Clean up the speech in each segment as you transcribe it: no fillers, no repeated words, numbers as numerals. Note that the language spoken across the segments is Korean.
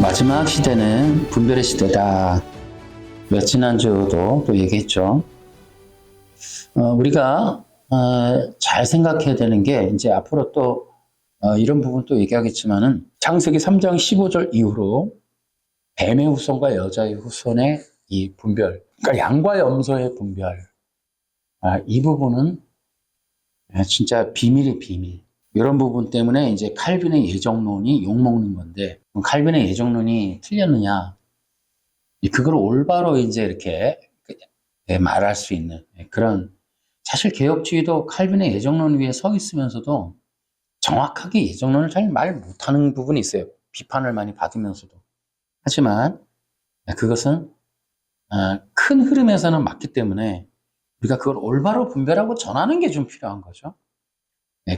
마지막 시대는 분별의 시대다. 지난주도 또 얘기했죠. 우리가 잘 생각해야 되는 게 이제 앞으로 또 이런 부분 또 얘기하겠지만은 창세기 3장 15절 이후로 뱀의 후손과 여자의 후손의 이 분별, 그러니까 양과 염소의 분별, 이 부분은 진짜 비밀이 비밀. 이런 부분 때문에 이제 칼빈의 예정론이 욕먹는 건데, 칼빈의 예정론이 틀렸느냐? 그걸 올바로 이제 이렇게 말할 수 있는 그런, 사실 개혁주의도 칼빈의 예정론 위에 서 있으면서도 정확하게 예정론을 잘 말 못하는 부분이 있어요. 비판을 많이 받으면서도. 하지만 그것은 큰 흐름에서는 맞기 때문에 우리가 그걸 올바로 분별하고 전하는 게 좀 필요한 거죠.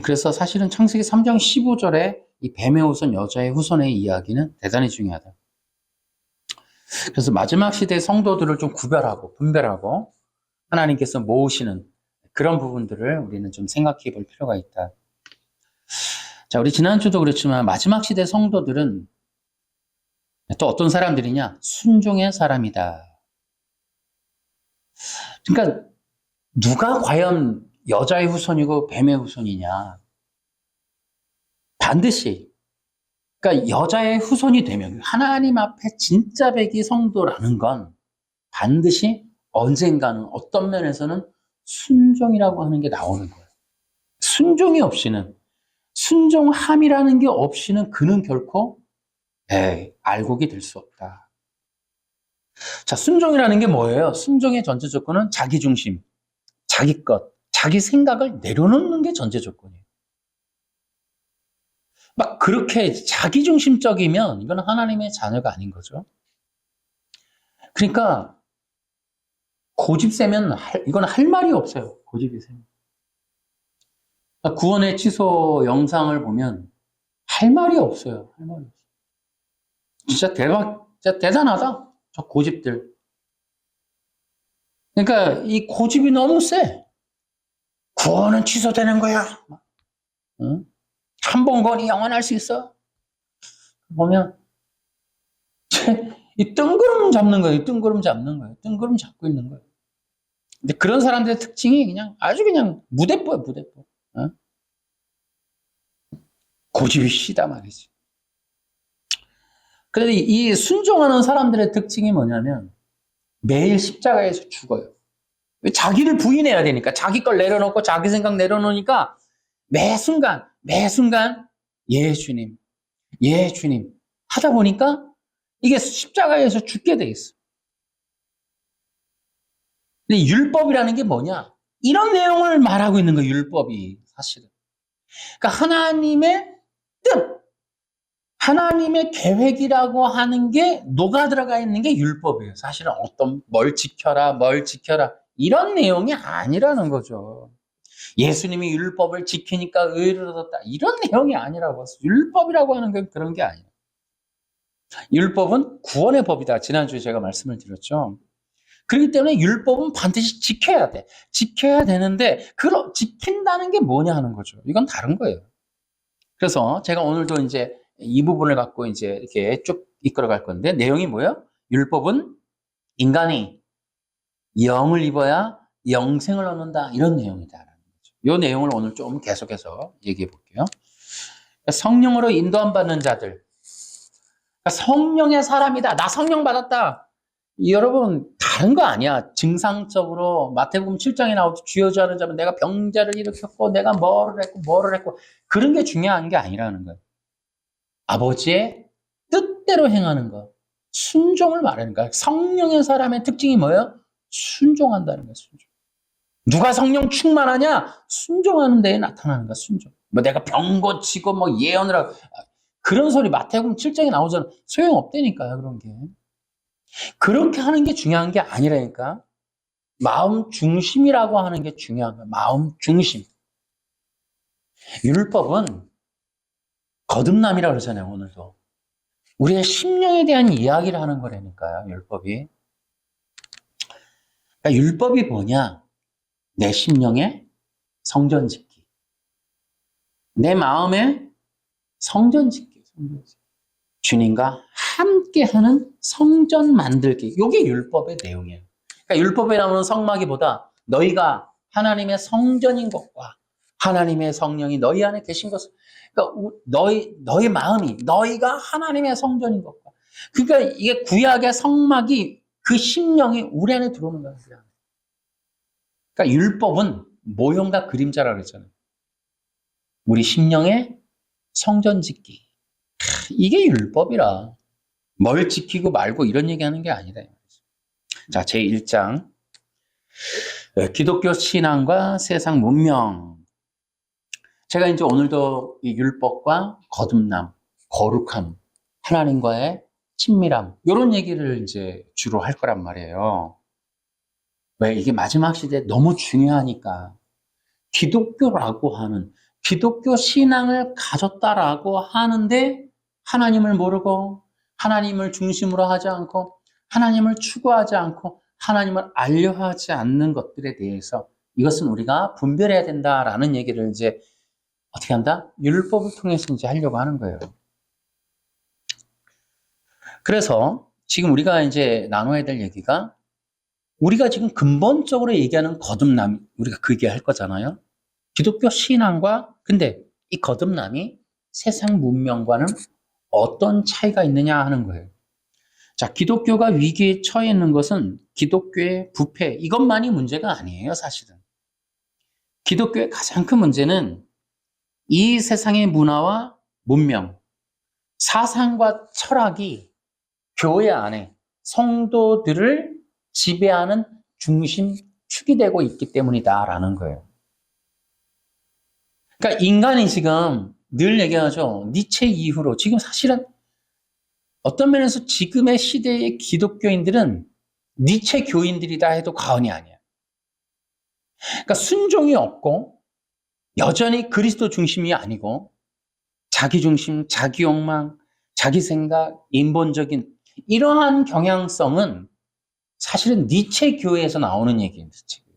그래서 사실은 창세기 3장 15절에 이 뱀의 후손, 여자의 후손의 이야기는 대단히 중요하다. 그래서 마지막 시대의 성도들을 좀 구별하고 분별하고 하나님께서 모으시는 그런 부분들을 우리는 좀 생각해 볼 필요가 있다. 자, 우리 지난주도 그랬지만 마지막 시대 성도들은 또 어떤 사람들이냐? 순종의 사람이다. 그러니까 누가 과연 여자의 후손이고 뱀의 후손이냐? 반드시, 그러니까 여자의 후손이 되면 하나님 앞에 진짜 백이 성도라는 건 반드시 언젠가는 어떤 면에서는 순종이라고 하는 게 나오는 거예요. 순종이 없이는, 순종함이라는 게 없이는 그는 결코 알곡이 될 수 없다. 자, 순종이라는 게 뭐예요? 순종의 전제 조건은 자기 중심, 자기 것, 자기 생각을 내려놓는 게 전제 조건이에요. 막 그렇게 자기중심적이면 이건 하나님의 자녀가 아닌 거죠. 그러니까 고집 세면 이건 할 말이 없어요. 고집이 세면. 구원의 취소 영상을 보면 할 말이 없어요. 할 말이 없어요. 진짜 진짜 대단하다. 저 고집들. 그러니까 이 고집이 너무 세. 구원은 취소되는 거야. 응? 한 번 건이 영원할 수 있어. 보면 이 뜬구름 잡는 거예요. 뜬구름 잡는 거예요. 뜬구름 잡고 있는 거예요. 근데 그런 사람들의 특징이 그냥 아주 그냥 무대뽀야, 무대뽀. 어? 고집이 시다 말이지. 그런데 이 순종하는 사람들의 특징이 뭐냐면 매일 십자가에서 죽어요. 왜? 자기를 부인해야 되니까. 자기 걸 내려놓고 자기 생각 내려놓으니까 매 순간 예 주님, 예 주님 하다 보니까 이게 십자가에서 죽게 돼 있어. 근데 율법이라는 게 뭐냐? 이런 내용을 말하고 있는 거예요, 율법이 사실은. 그러니까 하나님의 뜻, 하나님의 계획이라고 하는 게 녹아 들어가 있는 게 율법이에요. 사실은 뭘 지켜라, 뭘 지켜라 이런 내용이 아니라는 거죠. 예수님이 율법을 지키니까 의를 얻었다 이런 내용이 아니라고. 율법이라고 하는 건 그런 게 아니에요. 율법은 구원의 법이다. 지난주에 제가 말씀을 드렸죠. 그렇기 때문에 율법은 반드시 지켜야 돼. 지켜야 되는데 그걸 지킨다는 게 뭐냐 하는 거죠. 이건 다른 거예요. 그래서 제가 오늘도 이제 이 부분을 갖고 이제 이렇게 쭉 이끌어 갈 건데 내용이 뭐예요? 율법은 인간이 영을 입어야 영생을 얻는다. 이런 내용이다라는 거죠. 이 내용을 오늘 좀 계속해서 얘기해 볼게요. 성령으로 인도함 받는 자들. 성령의 사람이다. 나 성령 받았다. 여러분 다른 거 아니야. 증상적으로 마태복음 7장에 나오듯이 주여 주하는 자면 내가 병자를 일으켰고 내가 뭐를 했고 그런 게 중요한 게 아니라는 거예요. 아버지의 뜻대로 행하는 것. 순종을 말하는 거야. 성령의 사람의 특징이 뭐예요? 순종한다는 거예요. 순종. 누가 성령 충만하냐? 순종하는 데에 나타나는 거야. 순종. 뭐 내가 병 고치고 뭐 예언을 하고 그런 소리 마태복음 7장에 나오잖아. 소용없다니까요. 그런 게. 그렇게 하는 게 중요한 게 아니라니까. 마음 중심이라고 하는 게 중요한 거야. 마음 중심. 율법은 거듭남이라고 그러잖아요. 오늘도. 우리의 심령에 대한 이야기를 하는 거라니까요. 율법이. 그러니까 율법이 뭐냐? 내 심령의 성전 짓기. 내 마음의 성전 짓기. 주님과 함께하는 성전 만들기. 이게 율법의 내용이에요. 그러니까 율법에 나오는 성막이보다 너희가 하나님의 성전인 것과 하나님의 성령이 너희 안에 계신 것을, 그러니까 너희 마음이 너희가 하나님의 성전인 것과, 그러니까 이게 구약의 성막이 그 심령이 우리 안에 들어오는 거예요. 그러니까 율법은 모형과 그림자라고 그랬잖아요. 우리 심령의 성전 짓기. 이게 율법이라. 뭘 지키고 말고 이런 얘기하는 게 아니다. 자, 제1장. 기독교 신앙과 세상 문명. 제가 이제 오늘도 이 율법과 거듭남, 거룩함, 하나님과의 친밀함, 이런 얘기를 이제 주로 할 거란 말이에요. 왜? 이게 마지막 시대에 너무 중요하니까. 기독교라고 하는, 기독교 신앙을 가졌다라고 하는데 하나님을 모르고 하나님을 중심으로 하지 않고 하나님을 추구하지 않고 하나님을 알려하지 않는 것들에 대해서 이것은 우리가 분별해야 된다라는 얘기를 이제 어떻게 한다? 율법을 통해서 이제 하려고 하는 거예요. 그래서 지금 우리가 이제 나눠야 될 얘기가, 우리가 지금 근본적으로 얘기하는 거듭남, 우리가 그 얘기할 거잖아요. 기독교 신앙과, 근데 이 거듭남이 세상 문명과는 어떤 차이가 있느냐 하는 거예요. 자, 기독교가 위기에 처해 있는 것은 기독교의 부패, 이것만이 문제가 아니에요, 사실은. 기독교의 가장 큰 문제는 이 세상의 문화와 문명, 사상과 철학이 교회 안에 성도들을 지배하는 중심축이 되고 있기 때문이다라는 거예요. 그러니까 인간이 지금 늘 얘기하죠. 니체 이후로 지금 사실은 어떤 면에서 지금의 시대의 기독교인들은 니체 교인들이다 해도 과언이 아니야. 그러니까 순종이 없고 여전히 그리스도 중심이 아니고 자기 중심, 자기 욕망, 자기 생각, 인본적인 이러한 경향성은 사실은 니체 교회에서 나오는 얘기예요. 니체 교회.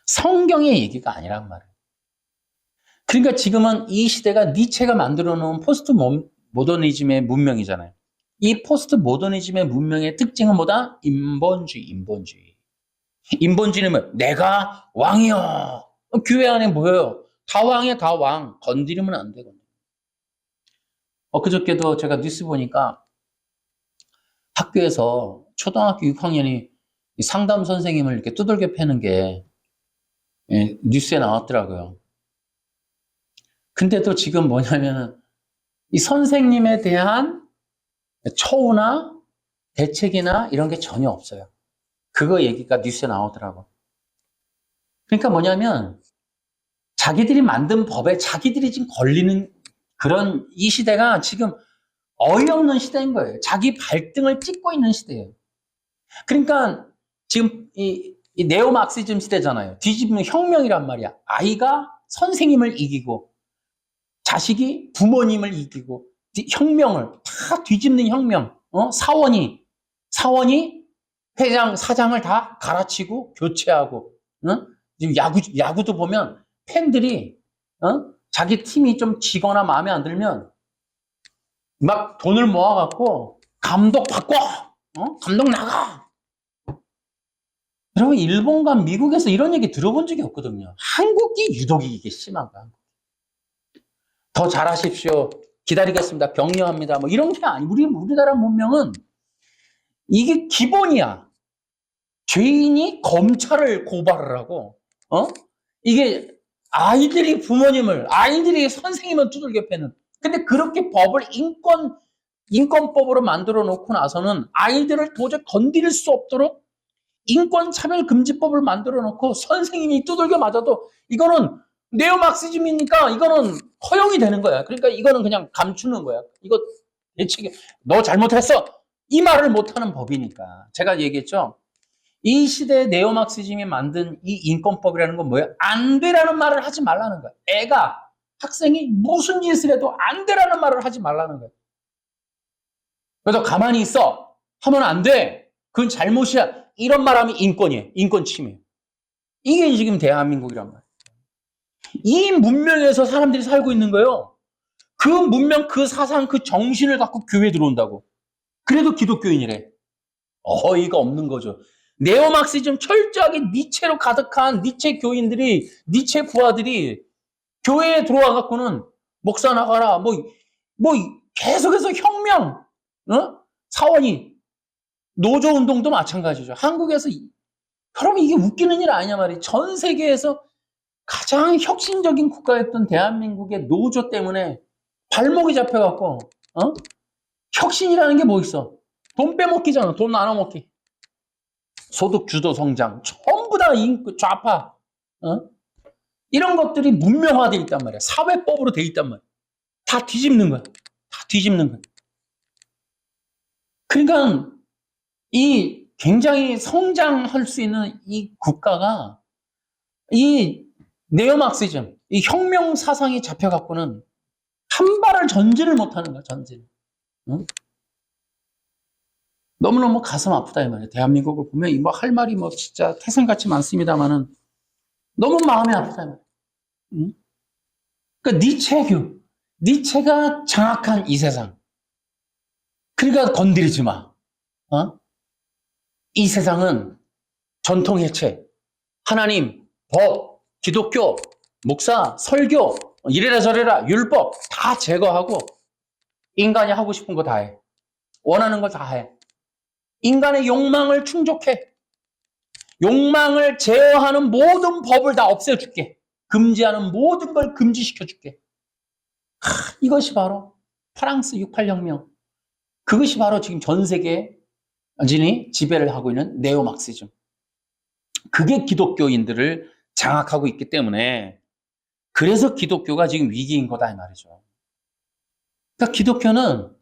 성경의 얘기가 아니란 말이에요. 그러니까 지금은 이 시대가 니체가 만들어 놓은 포스트 모더니즘의 문명이잖아요. 이 포스트 모더니즘의 문명의 특징은 뭐다? 인본주의. 인본주의는 뭐? 내가 왕이여. 교회 안에 뭐예요? 다 왕이야, 다 왕. 건드리면 안 되거든요. 그저께도 제가 뉴스 보니까 학교에서 초등학교 6학년이 상담 선생님을 이렇게 두들겨 패는 게 뉴스에 나왔더라고요. 근데도 지금 뭐냐면은 이 선생님에 대한 처우나 대책이나 이런 게 전혀 없어요. 그거 얘기가 뉴스에 나오더라고. 그러니까 뭐냐면 자기들이 만든 법에 자기들이 지금 걸리는 그런 이 시대가 지금 어이없는 시대인 거예요. 자기 발등을 찍고 있는 시대예요. 그러니까 지금 이 네오마크시즘 시대잖아요. 뒤집는 혁명이란 말이야. 아이가 선생님을 이기고 자식이 부모님을 이기고 혁명을 다 뒤집는 혁명. 사원이 회장, 사장을 다 갈아치고 교체하고. 지금 야구도 보면 팬들이 자기 팀이 좀 지거나 마음에 안 들면 막 돈을 모아갖고 감독 바꿔, 감독 나가. 여러분 일본과 미국에서 이런 얘기 들어본 적이 없거든요. 한국이 유독 이게 심한 거야. 더 잘하십시오. 기다리겠습니다. 격려합니다. 뭐 이런 게 아니. 우리나라 문명은 이게 기본이야. 죄인이 검찰을 고발을 하고, 이게 아이들이 부모님을, 아이들이 선생님을 두들겨 패는. 근데 그렇게 법을 인권법으로 만들어 놓고 나서는 아이들을 도저히 건드릴 수 없도록 인권차별금지법을 만들어 놓고 선생님이 두들겨 맞아도 이거는 네오마크시즘이니까 이거는 허용이 되는 거야. 그러니까 이거는 그냥 감추는 거야. 이거 예측이 너 잘못했어. 이 말을 못하는 법이니까. 제가 얘기했죠. 이 시대에 네오마크시즘이 만든 이 인권법이라는 건 뭐예요? 안 되라는 말을 하지 말라는 거야. 학생이 무슨 짓을 해도 안 되라는 말을 하지 말라는 거야. 그래서 가만히 있어. 하면 안 돼. 그건 잘못이야. 이런 말하면 인권이에요. 인권 침해. 이게 지금 대한민국이란 말이에요. 이 문명에서 사람들이 살고 있는 거예요. 그 문명, 그 사상, 그 정신을 갖고 교회에 들어온다고. 그래도 기독교인이래. 어이가 없는 거죠. 네오마르크시즘 철저하게 니체로 가득한 니체 교인들이, 니체 부하들이 교회에 들어와 갖고는 목사 나가라, 뭐 계속해서 혁명, 사원이 노조 운동도 마찬가지죠. 한국에서 그럼 이게 웃기는 일 아니냐 말이에요. 전 세계에서 가장 혁신적인 국가였던 대한민국의 노조 때문에 발목이 잡혀갖고 혁신이라는 게 뭐 있어? 돈 빼먹기잖아. 돈 나눠먹기. 소득 주도 성장 전부 다 좌파 이런 것들이 문명화되어 있단 말이야. 사회법으로 돼 있단 말이야. 다 뒤집는 거야. 다 뒤집는 거야. 그러니까 이 굉장히 성장할 수 있는 이 국가가 이 네오마르크시즘, 이 혁명 사상이 잡혀갖고는 한 발을 전진을 못하는 거야. 전진. 너무너무 가슴 아프다 이 말이에요. 대한민국을 보면 뭐 할 말이 뭐 진짜 태산같이 많습니다만은 너무 마음이 아프다 이 말이에요. 그러니까 니체교, 니체가 장악한 이 세상. 그러니까 건드리지 마. 이 세상은 전통 해체, 하나님, 법, 기독교, 목사, 설교, 이래라 저래라, 율법 다 제거하고 인간이 하고 싶은 거 다 해. 원하는 거 다 해. 인간의 욕망을 충족해. 욕망을 제어하는 모든 법을 다 없애줄게. 금지하는 모든 걸 금지시켜줄게. 이것이 바로 프랑스 68혁명. 그것이 바로 지금 전 세계에 완전히 지배를 하고 있는 네오마르크시즘. 그게 기독교인들을 장악하고 있기 때문에 그래서 기독교가 지금 위기인 거다 이 말이죠. 그러니까 기독교는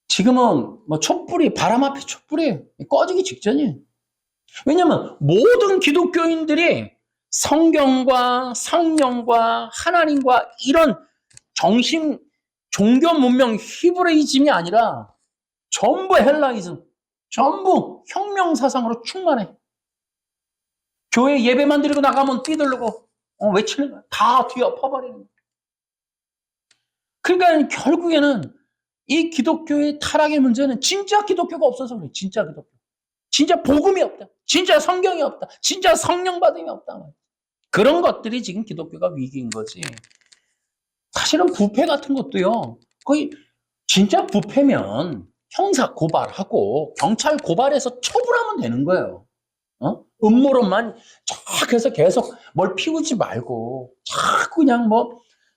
지금은 뭐 촛불이 바람 앞에 촛불이에요. 꺼지기 직전이에요. 왜냐하면 모든 기독교인들이 성경과 성령과 하나님과 이런 정신 종교 문명 히브리즘이 아니라 전부 헬라이즘, 전부 혁명 사상으로 충만해. 교회 예배만 드리고 나가면 뛰들르고 외치는 거야. 다 뒤엎어버리는 거야. 그러니까 결국에는 이 기독교의 타락의 문제는 진짜 기독교가 없어서 그래. 진짜 기독교. 진짜 복음이 없다. 진짜 성경이 없다. 진짜 성령 받음이 없다. 그런 것들이 지금 기독교가 위기인 거지. 사실은 부패 같은 것도요. 거의 진짜 부패면 형사 고발하고 경찰 고발해서 처분하면 되는 거예요. 음모론만 쫙 해서 계속 뭘 피우지 말고 자꾸 그냥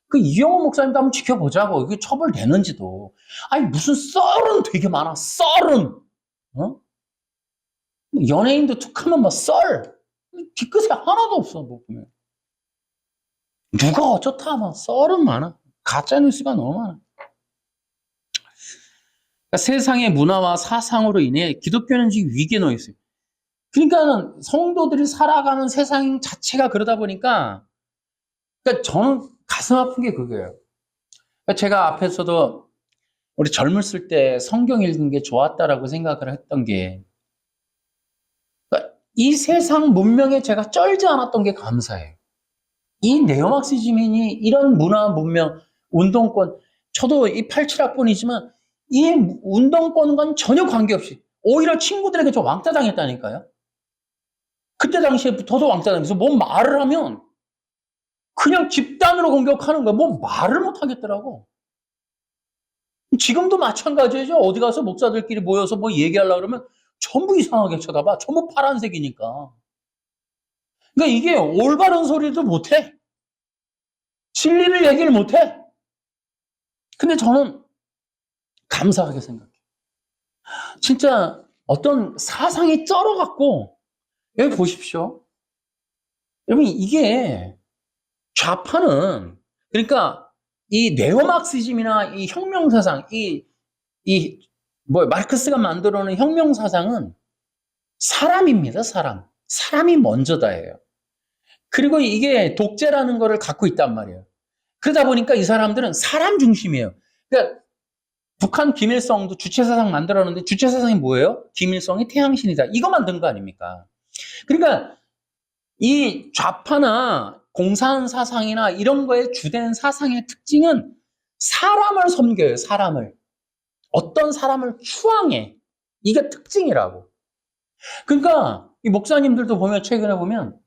그 이영호 목사님도 한번 지켜보자고. 이게 처벌되는지도. 아니 무슨 썰은 되게 많아. 썰은. 연예인도 툭하면 썰. 뒤끝에 하나도 없어. 뭐 보면. 누가 어쩌다 하면 썰은 많아. 가짜 뉴스가 너무 많아. 그러니까 세상의 문화와 사상으로 인해 기독교는 지금 위기에 놓여 있어요. 그러니까 성도들이 살아가는 세상 자체가 그러다 보니까 그러니까 저는 가슴 아픈 게 그거예요. 그러니까 제가 앞에서도 우리 젊었을 때 성경 읽은 게 좋았다라고 생각을 했던 게 그러니까 이 세상 문명에 제가 쩔지 않았던 게 감사해요. 이 네오마르크시즘이니 이런 문화 문명 운동권 저도 이 87학번이지만 이 운동권과는 전혀 관계없이 오히려 친구들에게 저 왕따 당했다니까요. 그때 당시에부터도 왕따 당해서 뭐 말을 하면 그냥 집단으로 공격하는 거야. 뭐 말을 못 하겠더라고. 지금도 마찬가지죠. 어디 가서 목사들끼리 모여서 뭐 얘기하려고 그러면 전부 이상하게 쳐다봐. 전부 파란색이니까. 그러니까 이게 올바른 소리도 못해. 진리를 얘기를 못해. 근데 저는 감사하게 생각해요. 진짜 어떤 사상이 쩔어갖고 여기 보십시오. 여러분 이게 좌파는 그러니까 이 네오마르크시즘이나 이 혁명 사상, 마르크스가 만들어놓은 혁명 사상은 사람입니다. 사람이 먼저다예요. 그리고 이게 독재라는 거를 갖고 있단 말이에요. 그러다 보니까 이 사람들은 사람 중심이에요. 그러니까 북한 김일성도 주체사상 만들어놨는데 주체사상이 뭐예요? 김일성이 태양신이다. 이거 만든 거 아닙니까? 그러니까 이 좌파나 공산 사상이나 이런 거에 주된 사상의 특징은 사람을 섬겨요, 사람을. 어떤 사람을 추앙해. 이게 특징이라고. 그러니까 이 목사님들도 보면 최근에 보면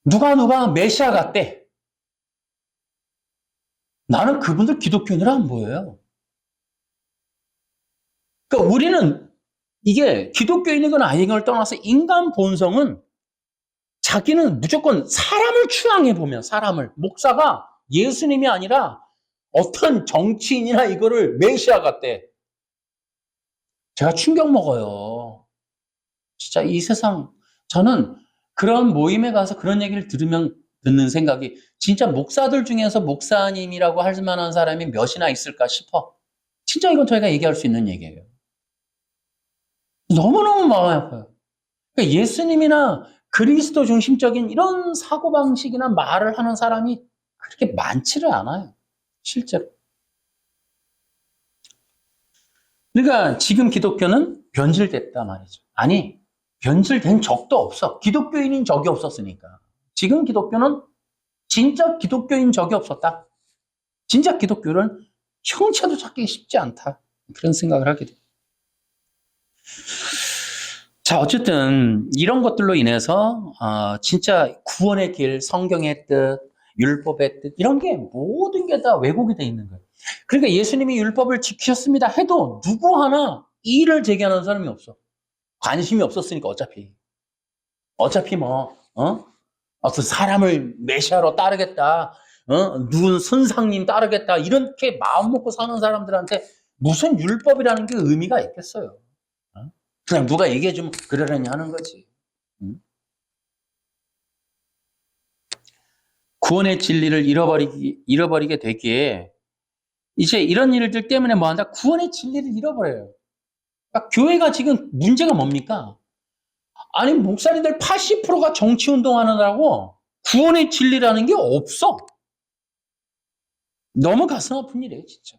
누가 메시아 같대. 나는 그분들 기독교인으로 안 보여요. 그러니까 우리는 이게 기독교인이건 아닌 걸 떠나서 인간 본성은 자기는 무조건 사람을 추앙해 보면 사람을. 목사가 예수님이 아니라 어떤 정치인이나 이거를 메시아 같대. 제가 충격 먹어요. 진짜 이 세상, 저는 그런 모임에 가서 그런 얘기를 들으면 듣는 생각이 진짜 목사들 중에서 목사님이라고 할 만한 사람이 몇이나 있을까 싶어. 진짜 이건 저희가 얘기할 수 있는 얘기예요. 너무너무 마음이 아파요. 그러니까 예수님이나 그리스도 중심적인 이런 사고방식이나 말을 하는 사람이 그렇게 많지를 않아요. 실제로. 그러니까 지금 기독교는 변질됐단 말이죠. 아니, 변질된 적도 없어. 기독교인인 적이 없었으니까. 지금 기독교는 진짜 기독교인 적이 없었다. 진짜 기독교는 형체도 찾기 쉽지 않다. 그런 생각을 하게 돼요. 자, 어쨌든 이런 것들로 인해서 진짜 구원의 길, 성경의 뜻, 율법의 뜻 이런 게 모든 게 다 왜곡이 돼 있는 거예요. 그러니까 예수님이 율법을 지키셨습니다 해도 누구 하나 이의를 제기하는 사람이 없어. 관심이 없었으니까 어차피 뭐 어떤 사람을 메시아로 따르겠다, 누군 선상님 따르겠다 이렇게 마음 먹고 사는 사람들한테 무슨 율법이라는 게 의미가 있겠어요. 그냥 누가 얘기해주면 그러려니 하는 거지. 구원의 진리를 잃어버리게 되기에 이제 이런 일들 때문에 뭐 한다? 구원의 진리를 잃어버려요. 그러니까 교회가 지금 문제가 뭡니까? 아니, 목사님들 80%가 정치운동하느라고 구원의 진리라는 게 없어. 너무 가슴 아픈 일이에요, 진짜.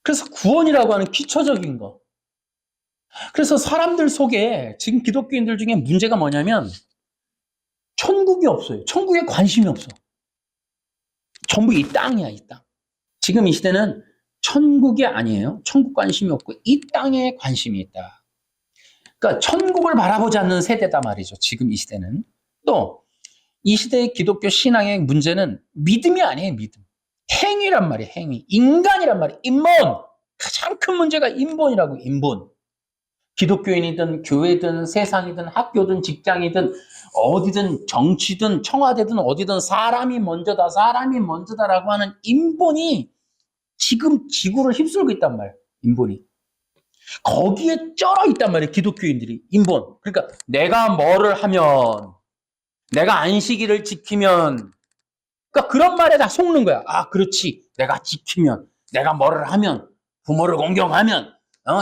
그래서 구원이라고 하는 기초적인 거. 그래서 사람들 속에 지금 기독교인들 중에 문제가 뭐냐면 천국이 없어요. 천국에 관심이 없어. 전부 이 땅이야, 이 땅. 지금 이 시대는 천국이 아니에요. 천국 관심이 없고 이 땅에 관심이 있다. 그러니까 천국을 바라보지 않는 세대다 말이죠. 지금 이 시대는. 또 이 시대의 기독교 신앙의 문제는 믿음이 아니에요. 믿음. 행위란 말이에요. 행위. 인간이란 말이에요. 인본. 가장 큰 문제가 인본이라고. 인본. 기독교인이든 교회든 세상이든 학교든 직장이든 어디든 정치든 청와대든 어디든 사람이 먼저다라고 하는 인본이 지금 지구를 휩쓸고 있단 말이에요. 인본이. 거기에 쩔어 있단 말이에요. 기독교인들이. 인본. 그러니까 내가 뭐를 하면, 내가 안식일을 지키면, 그러니까 그런 말에 다 속는 거야. 아, 그렇지. 내가 지키면, 내가 뭐를 하면, 부모를 공경하면,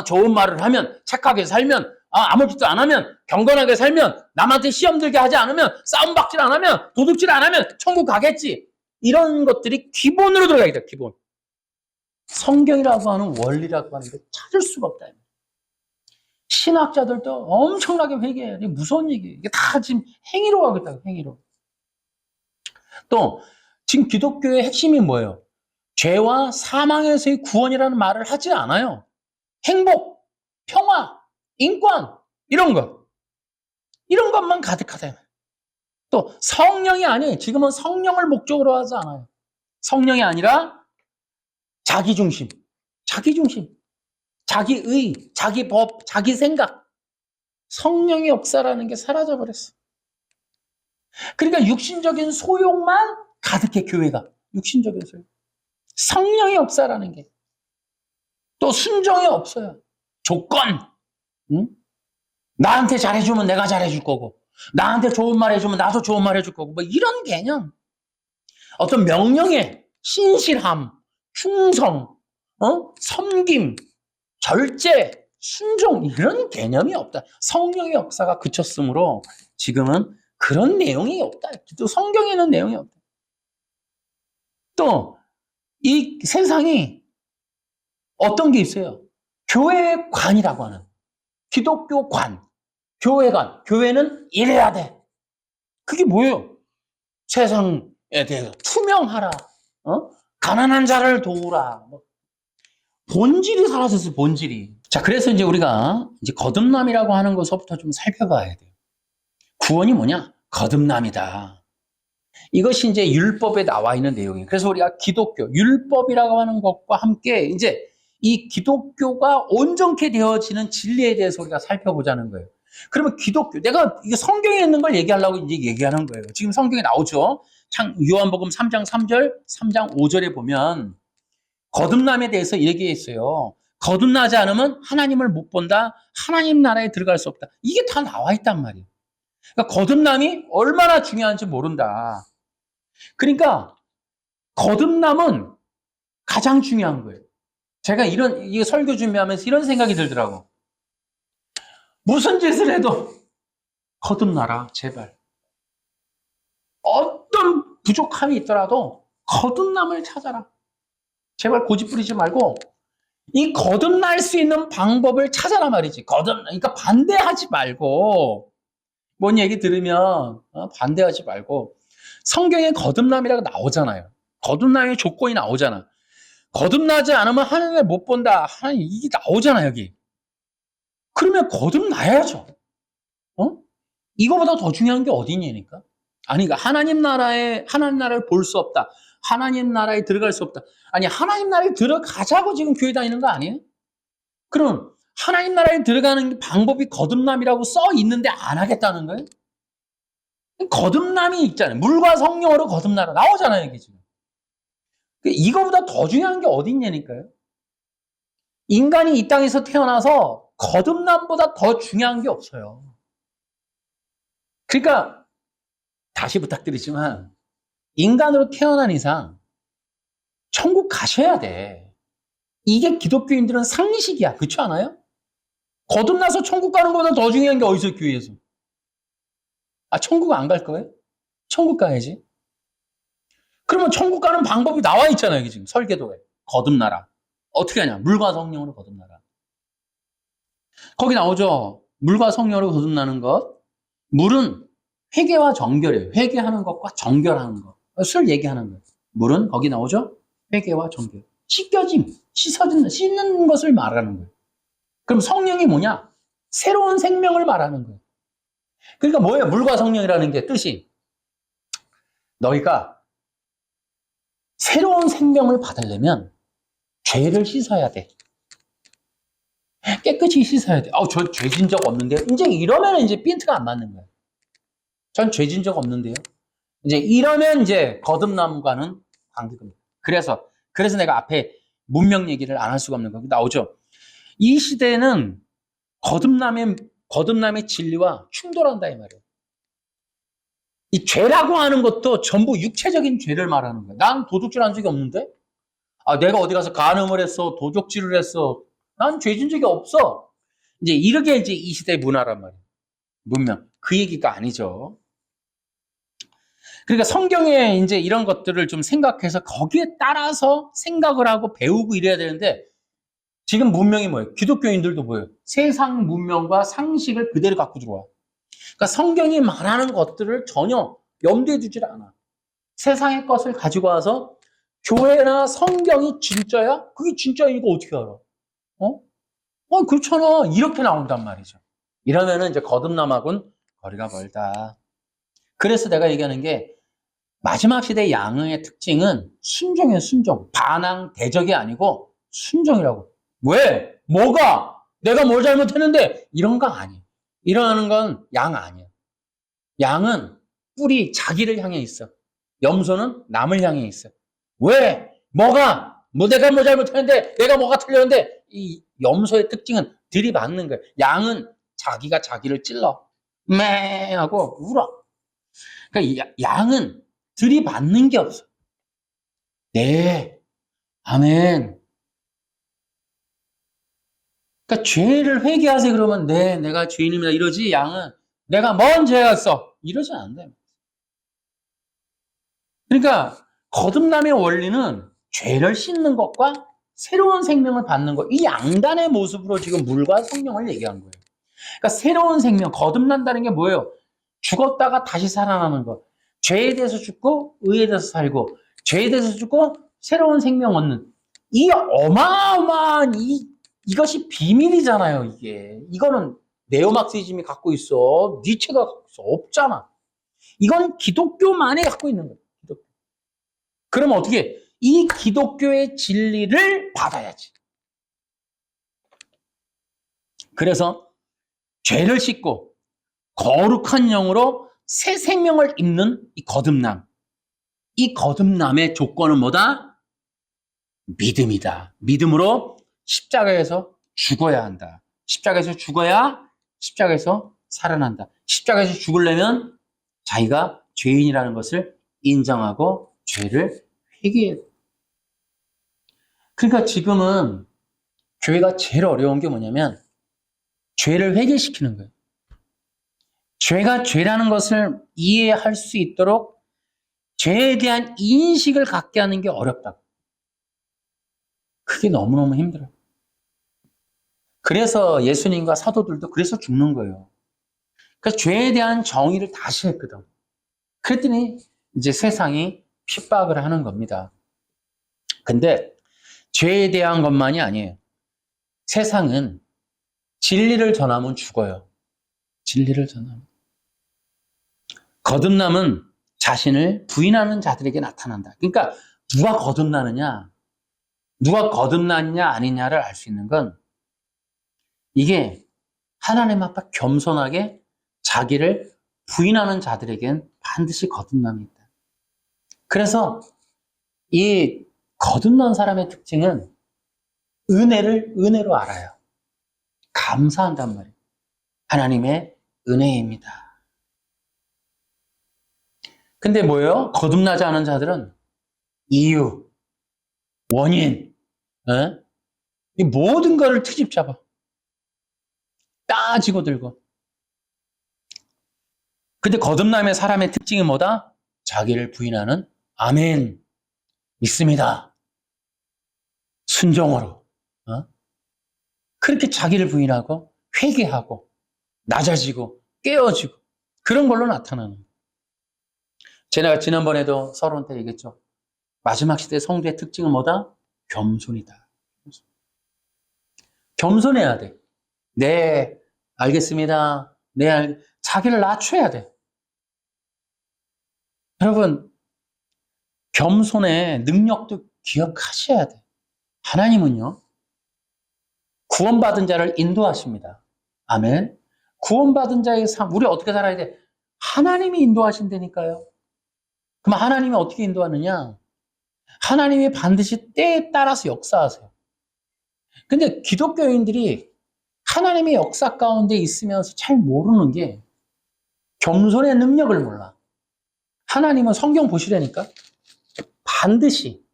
좋은 말을 하면, 착하게 살면, 아무 짓도 안 하면, 경건하게 살면, 남한테 시험 들게 하지 않으면, 싸움박질 안 하면, 도둑질 안 하면 천국 가겠지. 이런 것들이 기본으로 들어가겠다. 기본. 성경이라고 하는 원리라고 하는 게 찾을 수가 없다. 신학자들도 엄청나게 회개해요. 이게 무서운 얘기예요. 이게 다 지금 행위로 가겠다. 행위로. 또 지금 기독교의 핵심이 뭐예요? 죄와 사망에서의 구원이라는 말을 하지 않아요. 행복, 평화, 인권 이런 것. 이런 것만 가득하다. 또 성령이 아니에요. 지금은 성령을 목적으로 하지 않아요. 성령이 아니라 자기중심, 자기의, 자기 법, 자기 생각. 성령의 역사라는 게 사라져버렸어. 그러니까 육신적인 소욕만 가득해, 교회가. 육신적인 소욕. 성령의 역사라는 게. 또 순종이 없어요. 조건. 응? 나한테 잘해주면 내가 잘해줄 거고, 나한테 좋은 말 해주면 나도 좋은 말 해줄 거고, 뭐 이런 개념. 어떤 명령에 신실함, 충성, 섬김, 절제, 순종 이런 개념이 없다. 성령의 역사가 그쳤으므로 지금은 그런 내용이 없다. 또 성경에는 내용이 없다. 또 이 세상이 어떤 게 있어요? 교회의 관이라고 하는 기독교 관, 교회관, 교회는 이래야 돼. 그게 뭐예요? 세상에 대해서 투명하라. 가난한 자를 도우라. 본질이 사라졌어요, 본질이. 자, 그래서 이제 우리가 이제 거듭남이라고 하는 것부터 좀 살펴봐야 돼요. 구원이 뭐냐? 거듭남이다. 이것이 이제 율법에 나와 있는 내용이에요. 그래서 우리가 기독교, 율법이라고 하는 것과 함께 이제 이 기독교가 온전케 되어지는 진리에 대해서 우리가 살펴보자는 거예요. 그러면 기독교, 내가 이게 성경에 있는 걸 얘기하려고 이제 얘기하는 거예요. 지금 성경에 나오죠. 요한복음 3장 3절, 3장 5절에 보면 거듭남에 대해서 얘기했어요. 거듭나지 않으면 하나님을 못 본다. 하나님 나라에 들어갈 수 없다. 이게 다 나와 있단 말이에요. 그러니까 거듭남이 얼마나 중요한지 모른다. 그러니까 거듭남은 가장 중요한 거예요. 제가 이게 설교 준비하면서 이런 생각이 들더라고. 무슨 짓을 해도 거듭나라, 제발. 어떤 부족함이 있더라도 거듭남을 찾아라. 제발 고집 부리지 말고 이 거듭날 수 있는 방법을 찾아라 말이지. 그러니까 반대하지 말고, 뭔 얘기 들으면 반대하지 말고, 성경에 거듭남이라고 나오잖아요. 거듭남의 조건이 나오잖아. 거듭나지 않으면 하나님을 못 본다. 하나님 이게 나오잖아, 여기. 그러면 거듭나야죠. 이거보다 더 중요한 게 어디 있냐니까. 아니, 그러니까 하나님 나라를 볼 수 없다. 하나님 나라에 들어갈 수 없다. 아니, 하나님 나라에 들어가자고 지금 교회 다니는 거 아니에요? 그럼 하나님 나라에 들어가는 방법이 거듭남이라고 써 있는데 안 하겠다는 거예요? 거듭남이 있잖아요. 물과 성령으로 거듭나라. 나오잖아요, 이게 지금. 이거보다 더 중요한 게 어디 있냐니까요. 인간이 이 땅에서 태어나서 거듭남보다 더 중요한 게 없어요. 그러니까 다시 부탁드리지만 인간으로 태어난 이상 천국 가셔야 돼. 이게 기독교인들은 상식이야. 그렇지 않아요? 거듭나서 천국 가는 것보다 더 중요한 게 어디 있어요, 교회에서? 천국 안 갈 거예요? 천국 가야지. 그러면 천국 가는 방법이 나와 있잖아요, 여기 지금 설계도에. 거듭나라. 어떻게 하냐? 물과 성령으로 거듭나라. 거기 나오죠? 물과 성령으로 거듭나는 것. 물은 회개와 정결이에요. 회개하는 것과 정결하는 것을 얘기하는 거예요. 물은 거기 나오죠? 회개와 정결. 씻는 것을 말하는 거예요. 그럼 성령이 뭐냐? 새로운 생명을 말하는 거예요. 그러니까 뭐예요? 물과 성령이라는 게 뜻이. 너희가 새로운 생명을 받으려면 죄를 씻어야 돼. 깨끗이 씻어야 돼. 저 죄진 적 없는데요? 이제 이러면 이제 핀트가 안 맞는 거예요. 전 죄진 적 없는데요? 이제 이러면 이제 거듭남과는 관계가 없는 거예요. 그래서 내가 앞에 문명 얘기를 안 할 수가 없는 거예요. 나오죠? 이 시대에는 거듭남의 진리와 충돌한다 이 말이에요. 이 죄라고 하는 것도 전부 육체적인 죄를 말하는 거예요. 난 도둑질 한 적이 없는데? 내가 어디 가서 간음을 했어, 도적질을 했어. 난 죄진 적이 없어. 이제 이렇게 이제 이 시대의 문화란 말이에요. 문명. 그 얘기가 아니죠. 그러니까 성경에 이제 이런 것들을 좀 생각해서 거기에 따라서 생각을 하고 배우고 이래야 되는데 지금 문명이 뭐예요? 기독교인들도 뭐예요? 세상 문명과 상식을 그대로 갖고 들어와. 그러니까 성경이 말하는 것들을 전혀 염두에 두질 않아. 세상의 것을 가지고 와서 교회나 성경이 진짜야? 그게 진짜야 이거 어떻게 알아? 그렇잖아. 이렇게 나온단 말이죠. 이러면은 이제 거듭남하고는 거리가 멀다. 그래서 내가 얘기하는 게 마지막 시대의 양의 특징은 순종이에요, 순종. 반항, 대적이 아니고 순종이라고. 왜? 뭐가? 내가 뭘 잘못했는데? 이런 거 아니에요. 이러는 건 양 아니야. 양은 뿔이 자기를 향해 있어. 염소는 남을 향해 있어. 왜? 뭐가? 내가 뭐 잘못했는데? 내가 뭐가 틀렸는데? 이 염소의 특징은 들이받는 거예요. 양은 자기가 자기를 찔러. 매 하고 울어. 그러니까 양은 들이받는 게 없어. 네. 아멘. 그러니까 죄를 회개하세요 그러면 네, 내가 죄인입니다. 이러지. 양은 내가 뭔 죄가 있어. 이러지 않는다. 그러니까 거듭남의 원리는 죄를 씻는 것과 새로운 생명을 받는 것. 이 양단의 모습으로 지금 물과 성령을 얘기한 거예요. 그러니까 새로운 생명, 거듭난다는 게 뭐예요? 죽었다가 다시 살아나는 것. 죄에 대해서 죽고 의에 대해서 살고 죄에 대해서 죽고 새로운 생명 얻는 이 어마어마한 이것이 비밀이잖아요. 이거는 네오마르크시즘이 갖고 있어. 니체가 갖고 있어. 없잖아. 이건 기독교만이 갖고 있는 거예요. 기독교. 그러면 어떻게 이 기독교의 진리를 받아야지. 그래서 죄를 씻고 거룩한 영으로 새 생명을 입는 이 거듭남. 이 거듭남의 조건은 뭐다? 믿음이다. 믿음으로 십자가에서 죽어야 한다. 십자가에서 죽어야 십자가에서 살아난다. 십자가에서 죽으려면 자기가 죄인이라는 것을 인정하고 죄를 회개해야 돼. 그러니까 지금은 교회가 제일 어려운 게 뭐냐면 죄를 회개시키는 거예요. 죄가 죄라는 것을 이해할 수 있도록 죄에 대한 인식을 갖게 하는 게 어렵다고. 그게 너무너무 힘들어요. 그래서 예수님과 사도들도 그래서 죽는 거예요. 그래서 죄에 대한 정의를 다시 했거든. 그랬더니 이제 세상이 핍박을 하는 겁니다. 근데 죄에 대한 것만이 아니에요. 세상은 진리를 전하면 죽어요. 진리를 전하면. 거듭남은 자신을 부인하는 자들에게 나타난다. 그러니까 누가 거듭나느냐, 누가 거듭났냐 아니냐를 알 수 있는 건 이게 하나님 앞에 겸손하게 자기를 부인하는 자들에겐 반드시 거듭남이 있다. 그래서 이 거듭난 사람의 특징은 은혜를 은혜로 알아요. 감사한단 말이에요. 하나님의 은혜입니다. 근데 뭐예요? 거듭나지 않은 자들은 이유, 원인, 이 모든 거를 트집 잡아. 따지고 들고. 근데 거듭남의 사람의 특징이 뭐다? 자기를 부인하는 아멘, 믿습니다. 순종으로. 그렇게 자기를 부인하고 회개하고 낮아지고 깨어지고 그런 걸로 나타나는 거예요. 제가 지난번에도 서론 때 얘기했죠. 마지막 시대 성도의 특징은 뭐다? 겸손이다. 겸손해야 돼. 네, 알겠습니다. 네, 자기를 낮춰야 돼. 여러분, 겸손의 능력도 기억하셔야 돼. 하나님은요, 구원받은 자를 인도하십니다. 아멘. 구원받은 자의 삶, 우리 어떻게 살아야 돼? 하나님이 인도하신다니까요. 그럼 하나님이 어떻게 인도하느냐? 하나님이 반드시 때에 따라서 역사하세요. 근데 기독교인들이 하나님의 역사 가운데 있으면서 잘 모르는 게 겸손의 능력을 몰라. 하나님은 성경 보시라니까 반드시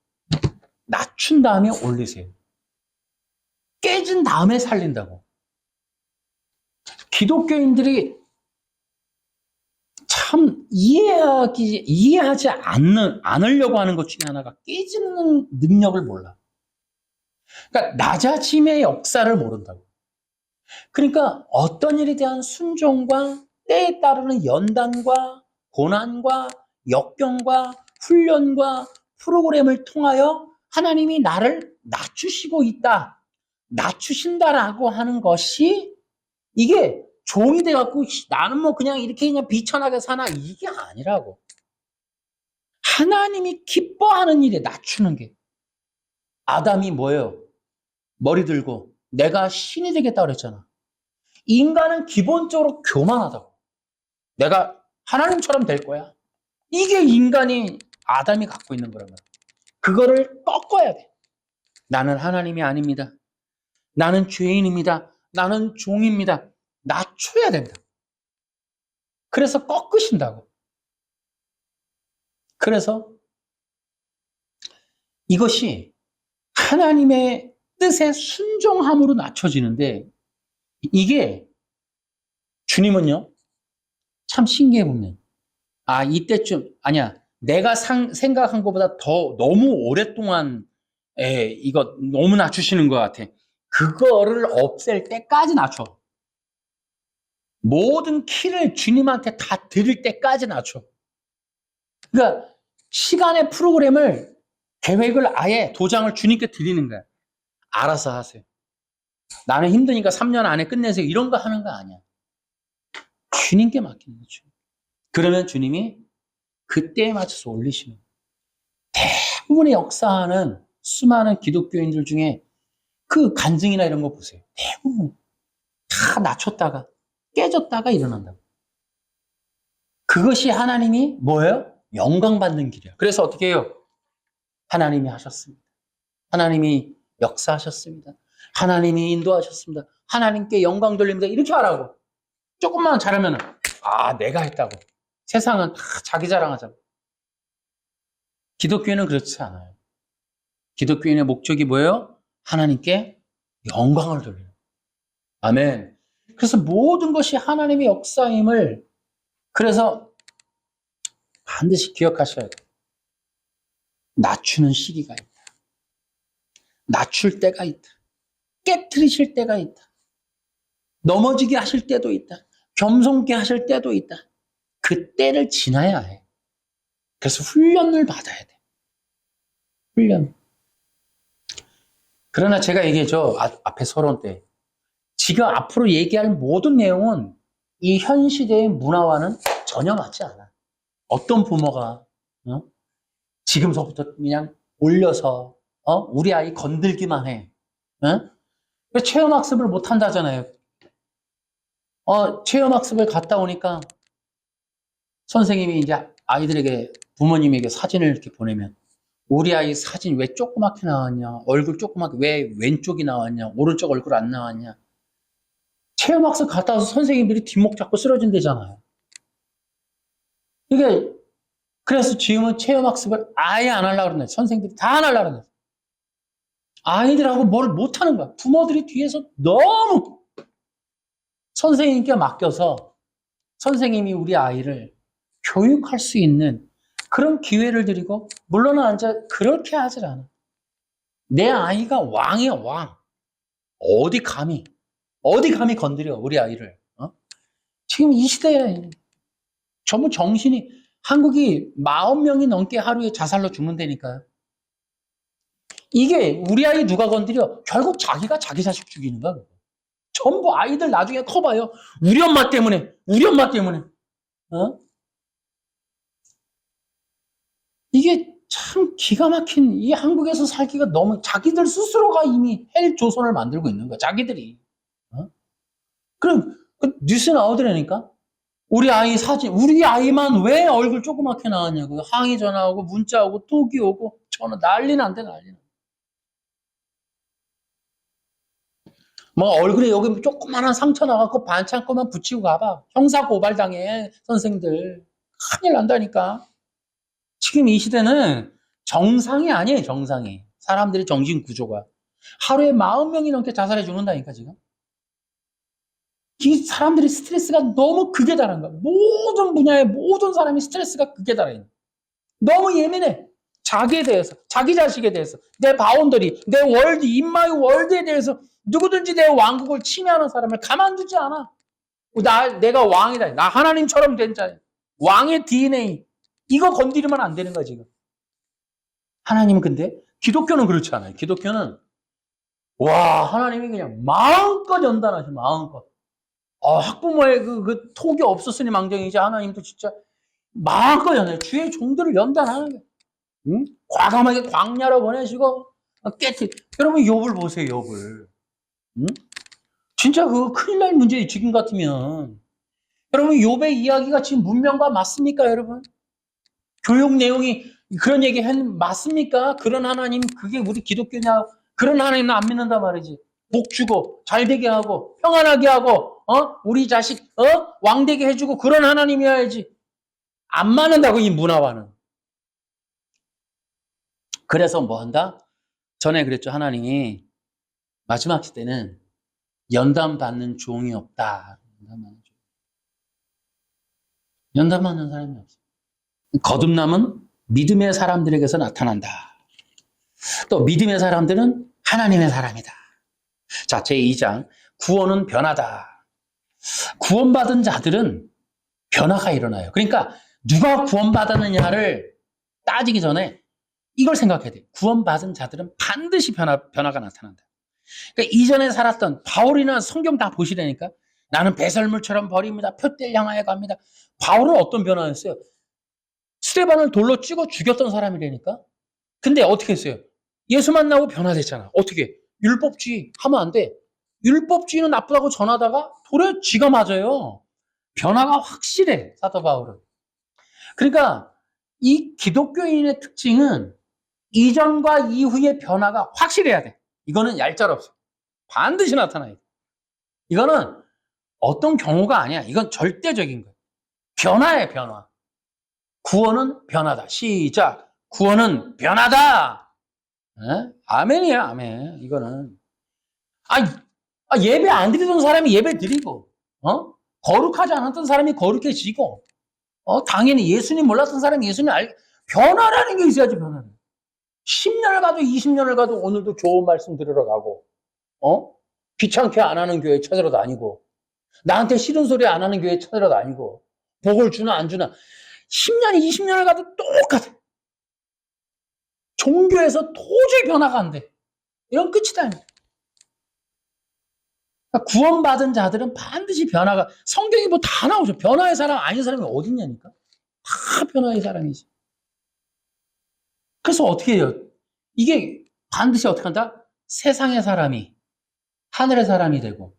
낮춘 다음에 올리세요. 깨진 다음에 살린다고. 기독교인들이 참 이해하지 않으려고 하는 것 중에 하나가 깨지는 능력을 몰라. 그러니까 낮아짐의 역사를 모른다고. 그러니까 어떤 일에 대한 순종과 때에 따르는 연단과 고난과 역경과 훈련과 프로그램을 통하여 하나님이 나를 낮추시고 있다. 낮추신다라고 하는 것이 이게 종이 돼갖고 나는 뭐 그냥 이렇게 그냥 비천하게 사나 이게 아니라고. 하나님이 기뻐하는 일에 낮추는 게. 아담이 뭐예요? 머리 들고 내가 신이 되겠다 그랬잖아. 인간은 기본적으로 교만하다고. 내가 하나님처럼 될 거야. 이게 인간이 아담이 갖고 있는 거란 말이야. 그거를 꺾어야 돼. 나는 하나님이 아닙니다. 나는 죄인입니다. 나는 종입니다. 낮춰야 된다. 그래서 꺾으신다고. 그래서 이것이 하나님의 뜻에 순종함으로 낮춰지는데 이게 주님은요 참 신기해 보면 이때쯤 아니야 내가 생각한 것보다 더 너무 오랫동안 이거 너무 낮추시는 것 같아. 그거를 없앨 때까지 낮춰. 모든 키를 주님한테 다 드릴 때까지 낮춰. 그러니까 시간의 프로그램을, 계획을 아예 도장을 주님께 드리는 거야. 알아서 하세요. 나는 힘드니까 3년 안에 끝내세요. 이런 거 하는 거 아니야. 주님께 맡기는 거죠. 그러면 주님이 그때에 맞춰서 올리시는 거예요. 대부분의 역사하는 수많은 기독교인들 중에 그 간증이나 이런 거 보세요. 대부분 다 낮췄다가 깨졌다가 일어난다고. 그것이 하나님이 뭐예요? 영광 받는 길이에요. 그래서 어떻게 해요? 하나님이 하셨습니다. 하나님이 역사하셨습니다. 하나님이 인도하셨습니다. 하나님께 영광 돌립니다. 이렇게 하라고. 조금만 잘하면 내가 했다고. 세상은 다 자기 자랑하잖아. 기독교인은 그렇지 않아요. 기독교인의 목적이 뭐예요? 하나님께 영광을 돌려요. 아멘. 그래서 모든 것이 하나님의 역사임을, 그래서 반드시 기억하셔야 돼요. 낮추는 시기가 있다. 낮출 때가 있다. 깨트리실 때가 있다. 넘어지게 하실 때도 있다. 겸손케 하실 때도 있다. 그 때를 지나야 해. 그래서 훈련을 받아야 돼. 훈련. 그러나 제가 얘기했죠. 앞에 서론 때. 지금 앞으로 얘기할 모든 내용은 이 현 시대의 문화와는 전혀 맞지 않아. 어떤 부모가 지금서부터 그냥 올려서 우리 아이 건들기만 해. 체험학습을 못 한다잖아요. 체험학습을 갔다 오니까 선생님이 이제 아이들에게, 부모님에게 사진을 이렇게 보내면, 우리 아이 사진 왜 조그맣게 나왔냐? 얼굴 조그맣게, 왜 왼쪽이 나왔냐? 오른쪽 얼굴 안 나왔냐? 체험학습 갔다 와서 선생님들이 뒷목 잡고 쓰러진대잖아요. 이게, 그래서 지금은 체험학습을 아예 안 하려고 그러네. 선생님들이 다 안 하려고 그러네. 아이들하고 뭘 못하는 거야. 부모들이 뒤에서 너무 선생님께 맡겨서 선생님이 우리 아이를 교육할 수 있는 그런 기회를 드리고, 물러나 앉아 그렇게 하질 않아. 내 아이가 왕이야, 왕. 어디 감히 건드려, 우리 아이를. 지금 이 시대에 전부 정신이, 한국이 40명이 넘게 하루에 자살로 죽는다니까요. 이게 우리 아이 누가 건드려? 결국 자기가 자기 자식 죽이는 거야. 전부 아이들 나중에 커봐요. 우리 엄마 때문에. 이게 참 기가 막힌, 이 한국에서 살기가 너무, 자기들 스스로가 이미 헬 조선을 만들고 있는 거야. 자기들이. 그럼 그 뉴스 나오더라니까. 우리 아이 사진, 우리 아이만 왜 얼굴 조그맣게 나왔냐고. 항의 전화오고 문자 오고 톡이 오고 전화, 난리 난대. 뭐 얼굴에 여기 조그만한 상처 나갖고 반창 거만 붙이고 가봐. 형사 고발당해, 선생들. 큰일 난다니까. 지금 이 시대는 정상이 아니에요, 정상이. 사람들의 정신 구조가. 하루에 40명이 넘게 자살해 죽는다니까, 지금. 이 사람들이 스트레스가 너무 극에 달한 거야. 모든 분야의 모든 사람이 스트레스가 극에 달해. 너무 예민해. 자기에 대해서, 자기 자식에 대해서, 내 바운더리, 내 월드, 인마이 월드에 대해서 누구든지 내 왕국을 침해하는 사람을 가만두지 않아. 내가 왕이다. 나 하나님처럼 된 자야. 왕의 DNA. 이거 건드리면 안 되는 거야, 지금. 하나님은 근데, 기독교는 그렇지 않아요. 기독교는, 하나님이 그냥 마음껏 연단하셔, 마음껏. 학부모의 그 톡이 없었으니 망정이지, 하나님도 진짜 마음껏 연단해. 주의 종들을 연단하는 거야. 응? 과감하게 광야로 보내시고, 여러분, 욥을 보세요, 욥을. 응? 진짜 그거 큰일 날 문제예요, 지금 같으면. 여러분, 욥의 이야기가 지금 문명과 맞습니까, 여러분? 교육 내용이 그런 얘기 맞습니까? 그런 하나님, 그게 우리 기독교냐? 그런 하나님은 안 믿는단 말이지. 복 주고, 잘 되게 하고, 평안하게 하고, 우리 자식, 왕 되게 해주고, 그런 하나님이어야지. 안 맞는다고, 이 문화와는. 그래서 뭐 한다? 전에 그랬죠, 하나님이. 마지막 시대는 연단 받는 종이 없다. 연단 받는 사람이 없어. 거듭남은 믿음의 사람들에게서 나타난다. 또 믿음의 사람들은 하나님의 사람이다. 자, 제2장 구원은 변화다. 구원받은 자들은 변화가 일어나요. 그러니까 누가 구원받았느냐를 따지기 전에 이걸 생각해야 돼. 구원받은 자들은 반드시 변화가 나타난다. 그러니까 이전에 살았던 바울이나 성경 다 보시라니까. 나는 배설물처럼 버립니다. 표대를 향하여 갑니다. 바울은 어떤 변화였어요? 스데반을 돌로 찍어 죽였던 사람이라니까. 근데 어떻게 했어요? 예수 만나고 변화됐잖아. 어떻게? 율법주의 하면 안 돼. 율법주의는 나쁘다고 전하다가 돌에 쥐가 맞아요. 변화가 확실해, 사도 바울은. 그러니까 이 기독교인의 특징은 이전과 이후의 변화가 확실해야 돼. 이거는 얄짤없어. 반드시 나타나야 돼. 이거는 어떤 경우가 아니야. 이건 절대적인 거야. 변화야, 변화. 구원은 변화다. 시작. 구원은 변화다. 에? 아멘이야, 아멘. 이거는. 예배 안 드리던 사람이 예배 드리고, 거룩하지 않았던 사람이 거룩해지고, 당연히 예수님 몰랐던 사람이 예수님 변화라는 게 있어야지, 변화는. 10년을 가도 20년을 가도 오늘도 좋은 말씀 들으러 가고, 귀찮게 안 하는 교회 찾으러 다니고, 나한테 싫은 소리 안 하는 교회 찾으러 다니고, 복을 주나 안 주나, 10년, 20년을 가도 똑같아. 종교에서 도저히 변화가 안 돼. 이런 끝이다. 그러니까 구원받은 자들은 반드시 변화가, 성경이 뭐 다 나오죠. 변화의 사람, 아닌 사람이 어딨냐니까. 다 변화의 사람이지. 그래서 어떻게 해요? 이게 반드시 어떻게 한다? 세상의 사람이 하늘의 사람이 되고,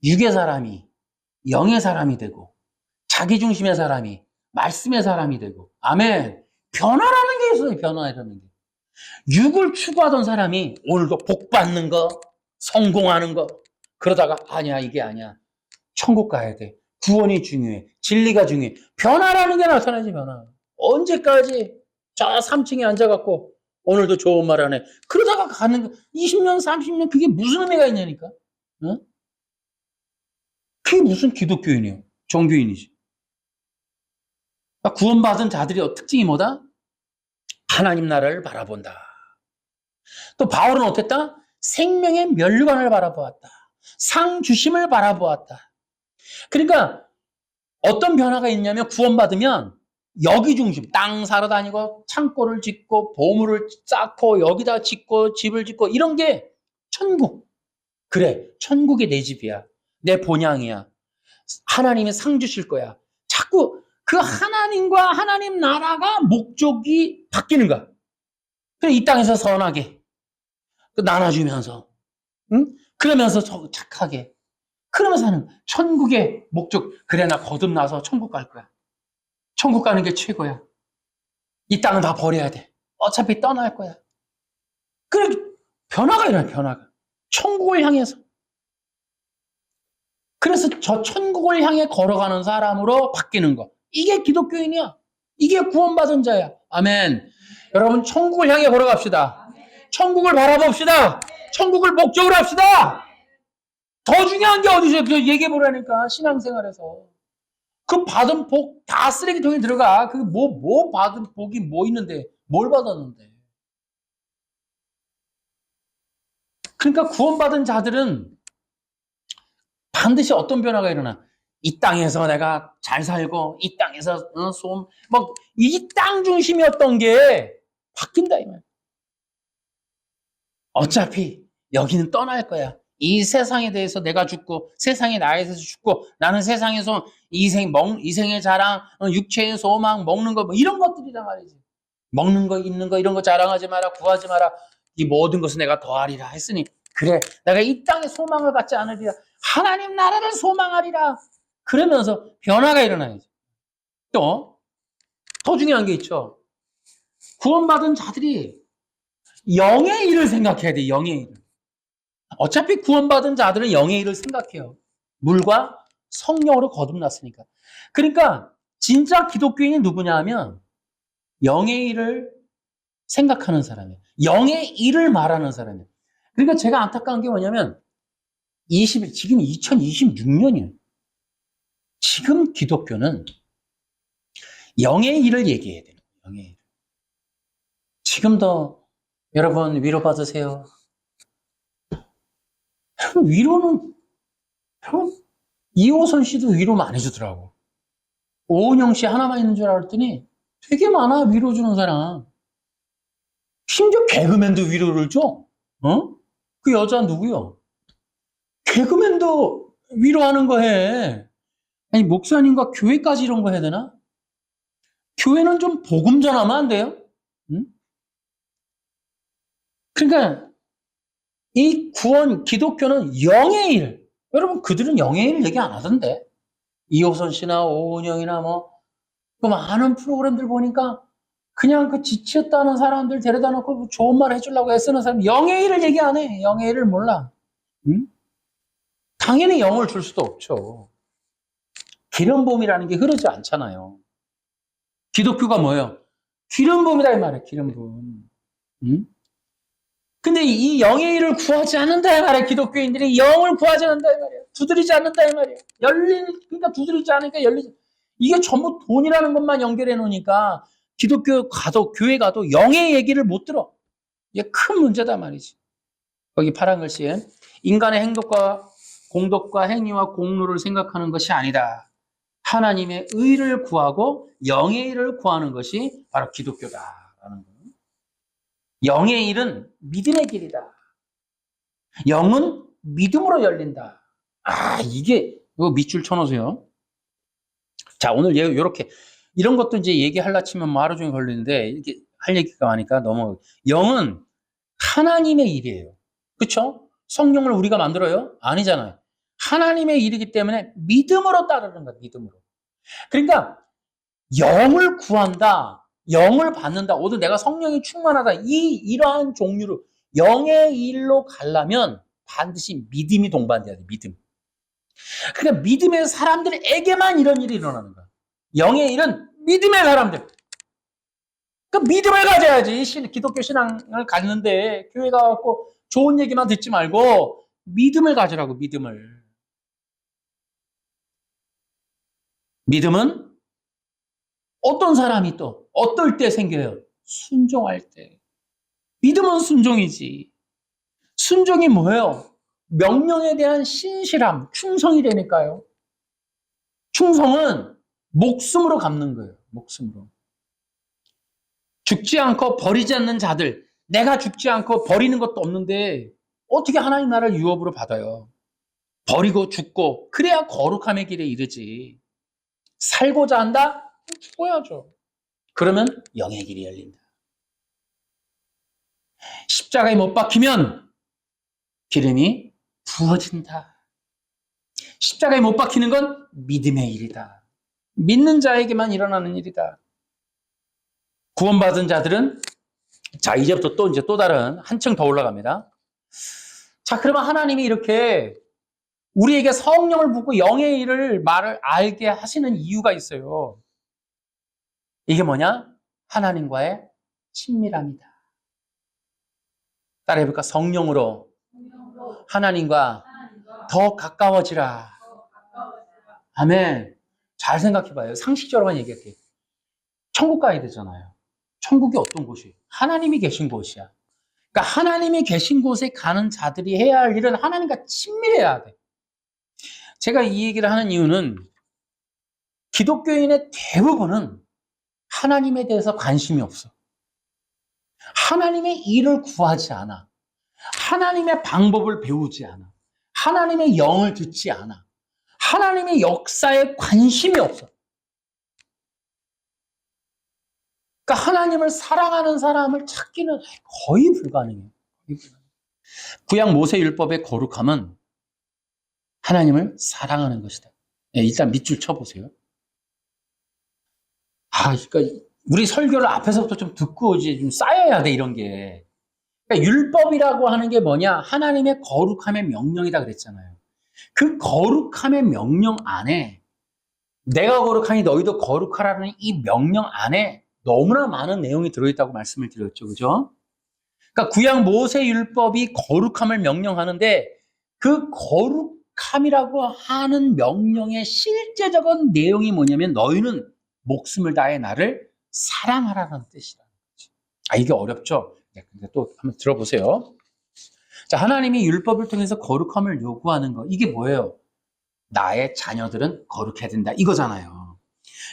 육의 사람이 영의 사람이 되고, 자기중심의 사람이 말씀의 사람이 되고, 아멘. 변화라는 게 있어요. 변화라는 게. 육을 추구하던 사람이 오늘도 복 받는 거, 성공하는 거, 그러다가 아니야, 이게 아니야. 천국 가야 돼. 구원이 중요해. 진리가 중요해. 변화라는 게 나타나지, 변화. 언제까지 저 3층에 앉아갖고 오늘도 좋은 말 하네. 그러다가 가는 거 20년, 30년 그게 무슨 의미가 있냐니까. 응? 그게 무슨 기독교인이에요. 종교인이지. 그러니까 구원받은 자들의 특징이 뭐다? 하나님 나라를 바라본다. 또 바울은 어땠다? 생명의 멸류관을 바라보았다. 상 주심을 바라보았다. 그러니까 어떤 변화가 있냐면 구원받으면 여기 중심, 땅 사러 다니고 창고를 짓고 보물을 쌓고 여기다 짓고 집을 짓고 이런 게 천국. 그래, 천국이 내 집이야. 내 본향이야. 하나님이 상 주실 거야. 자꾸 그 하나님과 하나님 나라가 목적이 바뀌는 거야. 그래, 이 땅에서 선하게 나눠주면서, 응? 그러면서 착하게. 그러면서 하는 천국의 목적. 그래, 나 거듭나서 천국 갈 거야. 천국 가는 게 최고야. 이 땅은 다 버려야 돼. 어차피 떠날 거야. 그래, 변화가 일어나, 변화가. 천국을 향해서. 그래서 저 천국을 향해 걸어가는 사람으로 바뀌는 거. 이게 기독교인이야. 이게 구원받은 자야. 아멘. 여러분, 천국을 향해 걸어갑시다. 천국을 바라봅시다. 천국을 목적으로 합시다. 더 중요한 게 어디서 얘기해보라니까, 신앙생활에서. 그 받은 복 다 쓰레기통에 들어가. 그 뭐 받은 복이 뭐 있는데, 뭘 받았는데. 그러니까 구원받은 자들은 반드시 어떤 변화가 일어나. 이 땅에서 내가 잘 살고, 이 땅에서 이 땅 중심이었던 게 바뀐다, 이 말. 어차피 여기는 떠날 거야. 이 세상에 대해서 내가 죽고, 세상에 나에 대해서 죽고, 나는 세상에서 이생의 자랑, 육체의 소망, 먹는 거, 뭐 이런 것들이란 말이지. 먹는 거, 입는 거, 이런 거 자랑하지 마라, 구하지 마라. 이 모든 것을 내가 더하리라 했으니, 그래, 내가 이 땅에 소망을 갖지 않으리라. 하나님 나라를 소망하리라. 그러면서 변화가 일어나야지. 또, 더 중요한 게 있죠. 구원받은 자들이 영의 일을 생각해야 돼, 영의 일을. 어차피 구원받은 자들은 영의 일을 생각해요. 물과 성령으로 거듭났으니까. 그러니까 진짜 기독교인이 누구냐 하면 영의 일을 생각하는 사람이에요. 영의 일을 말하는 사람이에요. 그러니까 제가 안타까운 게 뭐냐면 지금 2026년이에요. 지금 기독교는 영의 일을 얘기해야 돼요. 영의 일. 지금도 여러분 위로받으세요. 위로는 이호선 씨도 위로 많이 주더라고. 오은영 씨 하나만 있는 줄 알았더니 되게 많아, 위로 주는 사람. 심지어 개그맨도 위로를 줘. 어? 그 여자 누구요? 개그맨도 위로하는 거 해. 아니, 목사님과 교회까지 이런 거 해야 되나? 교회는 좀 복음 전하면 안 돼요? 응? 그러니까 이 구원, 기독교는 영의 일. 여러분, 그들은 영의 일 얘기 안 하던데. 이호선 씨나 오은영이나 뭐, 그 많은 프로그램들 보니까 그냥 그 지치었다는 사람들 데려다 놓고 좋은 말 해주려고 애쓰는 사람, 영의 일을 얘기 안 해. 영의 일을 몰라. 응? 당연히 영을 줄 수도 없죠. 기름 부음이라는 게 흐르지 않잖아요. 기독교가 뭐예요? 기름 부음이다 이 말이에요. 기름 부음. 응? 근데 이 영의 일을 구하지 않는다 이 말이에요. 기독교인들이 영을 구하지 않는다 이 말이에요. 두드리지 않는다 이 말이에요. 그러니까 두드리지 않으니까 열리지. 이게 전부 돈이라는 것만 연결해 놓으니까 기독교 가도 교회 가도 영의 얘기를 못 들어. 이게 큰 문제다 말이지. 거기 파란 글씨에 인간의 행동과 공덕과 행위와 공로를 생각하는 것이 아니다. 하나님의 의를 구하고 영의 일을 구하는 것이 바로 기독교다라는 거예요. 영의 일은 믿음의 길이다. 영은 믿음으로 열린다. 이게 이거 밑줄 쳐놓으세요. 자, 오늘 이렇게 이런 것도 이제 얘기하려 치면 뭐 하루 종일 걸리는데 이렇게 할 얘기가 많으니까 너무 영은 하나님의 일이에요. 그렇죠? 성령을 우리가 만들어요? 아니잖아요. 하나님의 일이기 때문에 믿음으로 따르는 거야. 믿음으로. 그러니까 영을 구한다, 영을 받는다, 오늘 내가 성령이 충만하다, 이러한 종류로 영의 일로 가려면 반드시 믿음이 동반돼야 돼, 믿음. 그러니까 믿음의 사람들에게만 이런 일이 일어나는 거야. 영의 일은 믿음의 사람들. 그 믿음을 가져야지. 기독교 신앙을 갖는데 교회 가갖고 좋은 얘기만 듣지 말고 믿음을 가지라고, 믿음을. 믿음은 어떤 사람이 또 어떨 때 생겨요? 순종할 때. 믿음은 순종이지. 순종이 뭐예요? 명령에 대한 신실함, 충성이 되니까요. 충성은 목숨으로 갚는 거예요. 목숨으로. 죽지 않고 버리지 않는 자들, 내가 죽지 않고 버리는 것도 없는데 어떻게 하나님 나라를 유업으로 받아요? 버리고 죽고 그래야 거룩함의 길에 이르지. 살고자 한다? 죽어야죠. 그러면 영의 길이 열린다. 십자가에 못 박히면 기름이 부어진다. 십자가에 못 박히는 건 믿음의 일이다. 믿는 자에게만 일어나는 일이다. 구원받은 자들은 자, 이제부터 또 다른 한층 더 올라갑니다. 자, 그러면 하나님이 이렇게 우리에게 성령을 붓고 영의 일을 말을 알게 하시는 이유가 있어요. 이게 뭐냐? 하나님과의 친밀함이다. 따라해볼까? 성령으로 하나님과 더 가까워지라. 아멘. 잘 생각해봐요. 상식적으로만 얘기할게요. 천국 가야 되잖아요. 천국이 어떤 곳이에요? 하나님이 계신 곳이야. 그러니까 하나님이 계신 곳에 가는 자들이 해야 할 일은 하나님과 친밀해야 돼. 제가 이 얘기를 하는 이유는 기독교인의 대부분은 하나님에 대해서 관심이 없어. 하나님의 일을 구하지 않아. 하나님의 방법을 배우지 않아. 하나님의 영을 듣지 않아. 하나님의 역사에 관심이 없어. 그러니까 하나님을 사랑하는 사람을 찾기는 거의 불가능해요. 구약 모세율법의 거룩함은 하나님을 사랑하는 것이다. 네, 일단 밑줄 쳐보세요. 그러니까 우리 설교를 앞에서부터 좀 듣고 이제 좀 쌓여야 돼, 이런 게. 그러니까 율법이라고 하는 게 뭐냐? 하나님의 거룩함의 명령이다 그랬잖아요. 그 거룩함의 명령 안에 내가 거룩하니 너희도 거룩하라는 이 명령 안에 너무나 많은 내용이 들어있다고 말씀을 드렸죠. 그죠? 그러니까 구약 모세 율법이 거룩함을 명령하는데 그 거룩함이라고 하는 명령의 실제적인 내용이 뭐냐면 너희는 목숨을 다해 나를 사랑하라는 뜻이라는 거죠. 이게 어렵죠? 근데 또 한번 들어보세요. 자, 하나님이 율법을 통해서 거룩함을 요구하는 거, 이게 뭐예요? 나의 자녀들은 거룩해야 된다, 이거잖아요.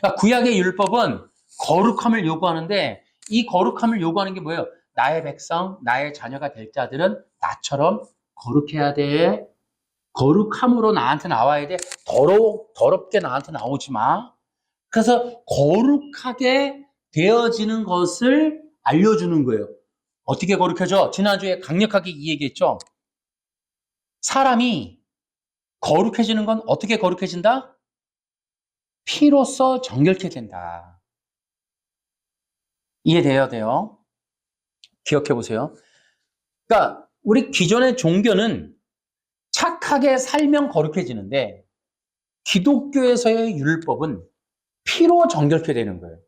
그러니까 구약의 율법은 거룩함을 요구하는데 이 거룩함을 요구하는 게 뭐예요? 나의 백성, 나의 자녀가 될 자들은 나처럼 거룩해야 돼. 거룩함으로 나한테 나와야 돼. 더럽게 나한테 나오지 마. 그래서 거룩하게 되어지는 것을 알려주는 거예요. 어떻게 거룩해져? 지난주에 강력하게 이 얘기했죠. 사람이 거룩해지는 건 어떻게 거룩해진다? 피로써 정결케 된다. 이해돼야 돼요. 기억해 보세요. 그러니까 우리 기존의 종교는 착하게 살면 거룩해지는데 기독교에서의 율법은 피로 정결케 되는 거예요.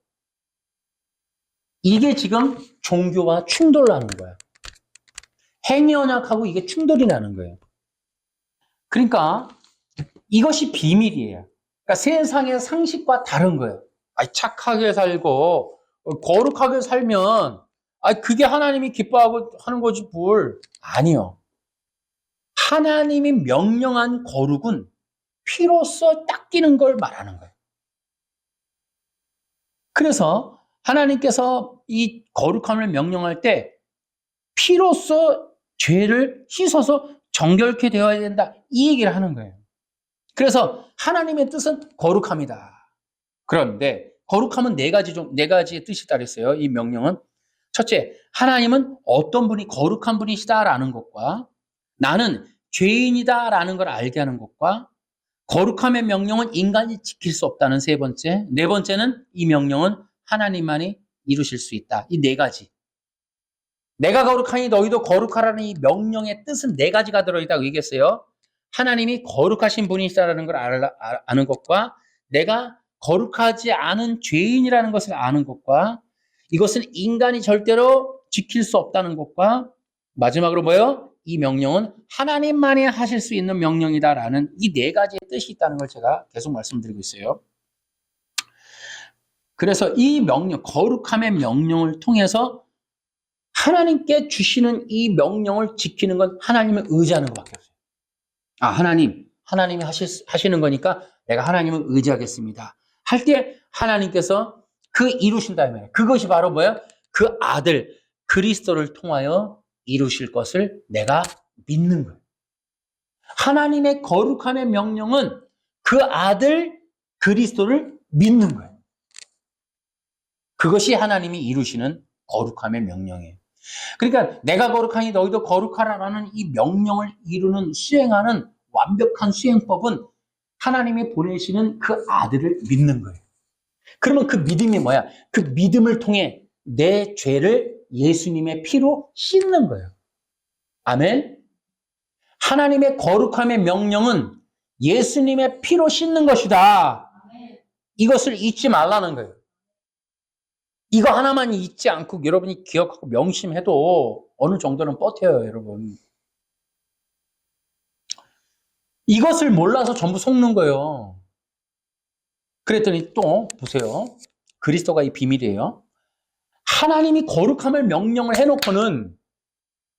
이게 지금 종교와 충돌나는 거야. 행위 언약하고 이게 충돌이 나는 거예요. 그러니까 이것이 비밀이에요. 그러니까 세상의 상식과 다른 거예요. 착하게 살고 거룩하게 살면 그게 하나님이 기뻐하고 하는 거지 뭘. 아니요. 하나님이 명령한 거룩은 피로써 닦이는 걸 말하는 거예요. 그래서 하나님께서 이 거룩함을 명령할 때 피로써 죄를 씻어서 정결케 되어야 된다. 이 얘기를 하는 거예요. 그래서 하나님의 뜻은 거룩함이다. 그런데 거룩함은 네 가지의 뜻이 따르어요. 이 명령은. 첫째, 하나님은 어떤 분이 거룩한 분이시다라는 것과 나는 죄인이다라는 걸 알게 하는 것과 거룩함의 명령은 인간이 지킬 수 없다는 세 번째. 네 번째는 이 명령은 하나님만이 이루실 수 있다. 이 네 가지. 내가 거룩하니 너희도 거룩하라는 이 명령의 뜻은 네 가지가 들어있다고 얘기했어요. 하나님이 거룩하신 분이시다라는 걸 아는 것과 내가 거룩하지 않은 죄인이라는 것을 아는 것과 이것은 인간이 절대로 지킬 수 없다는 것과 마지막으로 뭐예요? 이 명령은 하나님만이 하실 수 있는 명령이다라는 이 네 가지의 뜻이 있다는 걸 제가 계속 말씀드리고 있어요. 그래서 이 명령, 거룩함의 명령을 통해서 하나님께 주시는 이 명령을 지키는 건 하나님을 의지하는 것밖에 없어요. 하나님이 하시는 거니까 내가 하나님을 의지하겠습니다. 할 때 하나님께서 그 이루신다 이 말이에요. 그것이 바로 뭐예요? 그 아들 그리스도를 통하여 이루실 것을 내가 믿는 거예요. 하나님의 거룩함의 명령은 그 아들 그리스도를 믿는 거예요. 그것이 하나님이 이루시는 거룩함의 명령이에요. 그러니까 내가 거룩하니 너희도 거룩하라라는 이 명령을 이루는 수행하는 완벽한 수행법은 하나님이 보내시는 그 아들을 믿는 거예요. 그러면 그 믿음이 뭐야? 그 믿음을 통해 내 죄를 예수님의 피로 씻는 거예요. 아멘. 하나님의 거룩함의 명령은 예수님의 피로 씻는 것이다. 이것을 잊지 말라는 거예요. 이거 하나만 잊지 않고 여러분이 기억하고 명심해도 어느 정도는 버텨요, 여러분. 이것을 몰라서 전부 속는 거예요. 그랬더니 또 보세요. 그리스도가 이 비밀이에요. 하나님이 거룩함을 명령을 해놓고는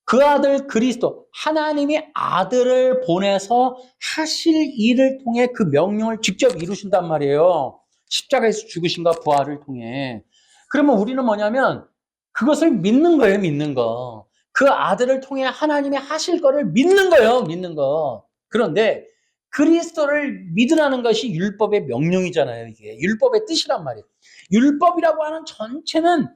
그 아들 그리스도, 하나님이 아들을 보내서 하실 일을 통해 그 명령을 직접 이루신단 말이에요. 십자가에서 죽으신과 부활을 통해. 그러면 우리는 뭐냐면 그것을 믿는 거예요, 믿는 거. 그 아들을 통해 하나님이 하실 거를 믿는 거예요, 믿는 거. 그런데 그리스도를 믿으라는 것이 율법의 명령이잖아요, 이게. 율법의 뜻이란 말이에요. 율법이라고 하는 전체는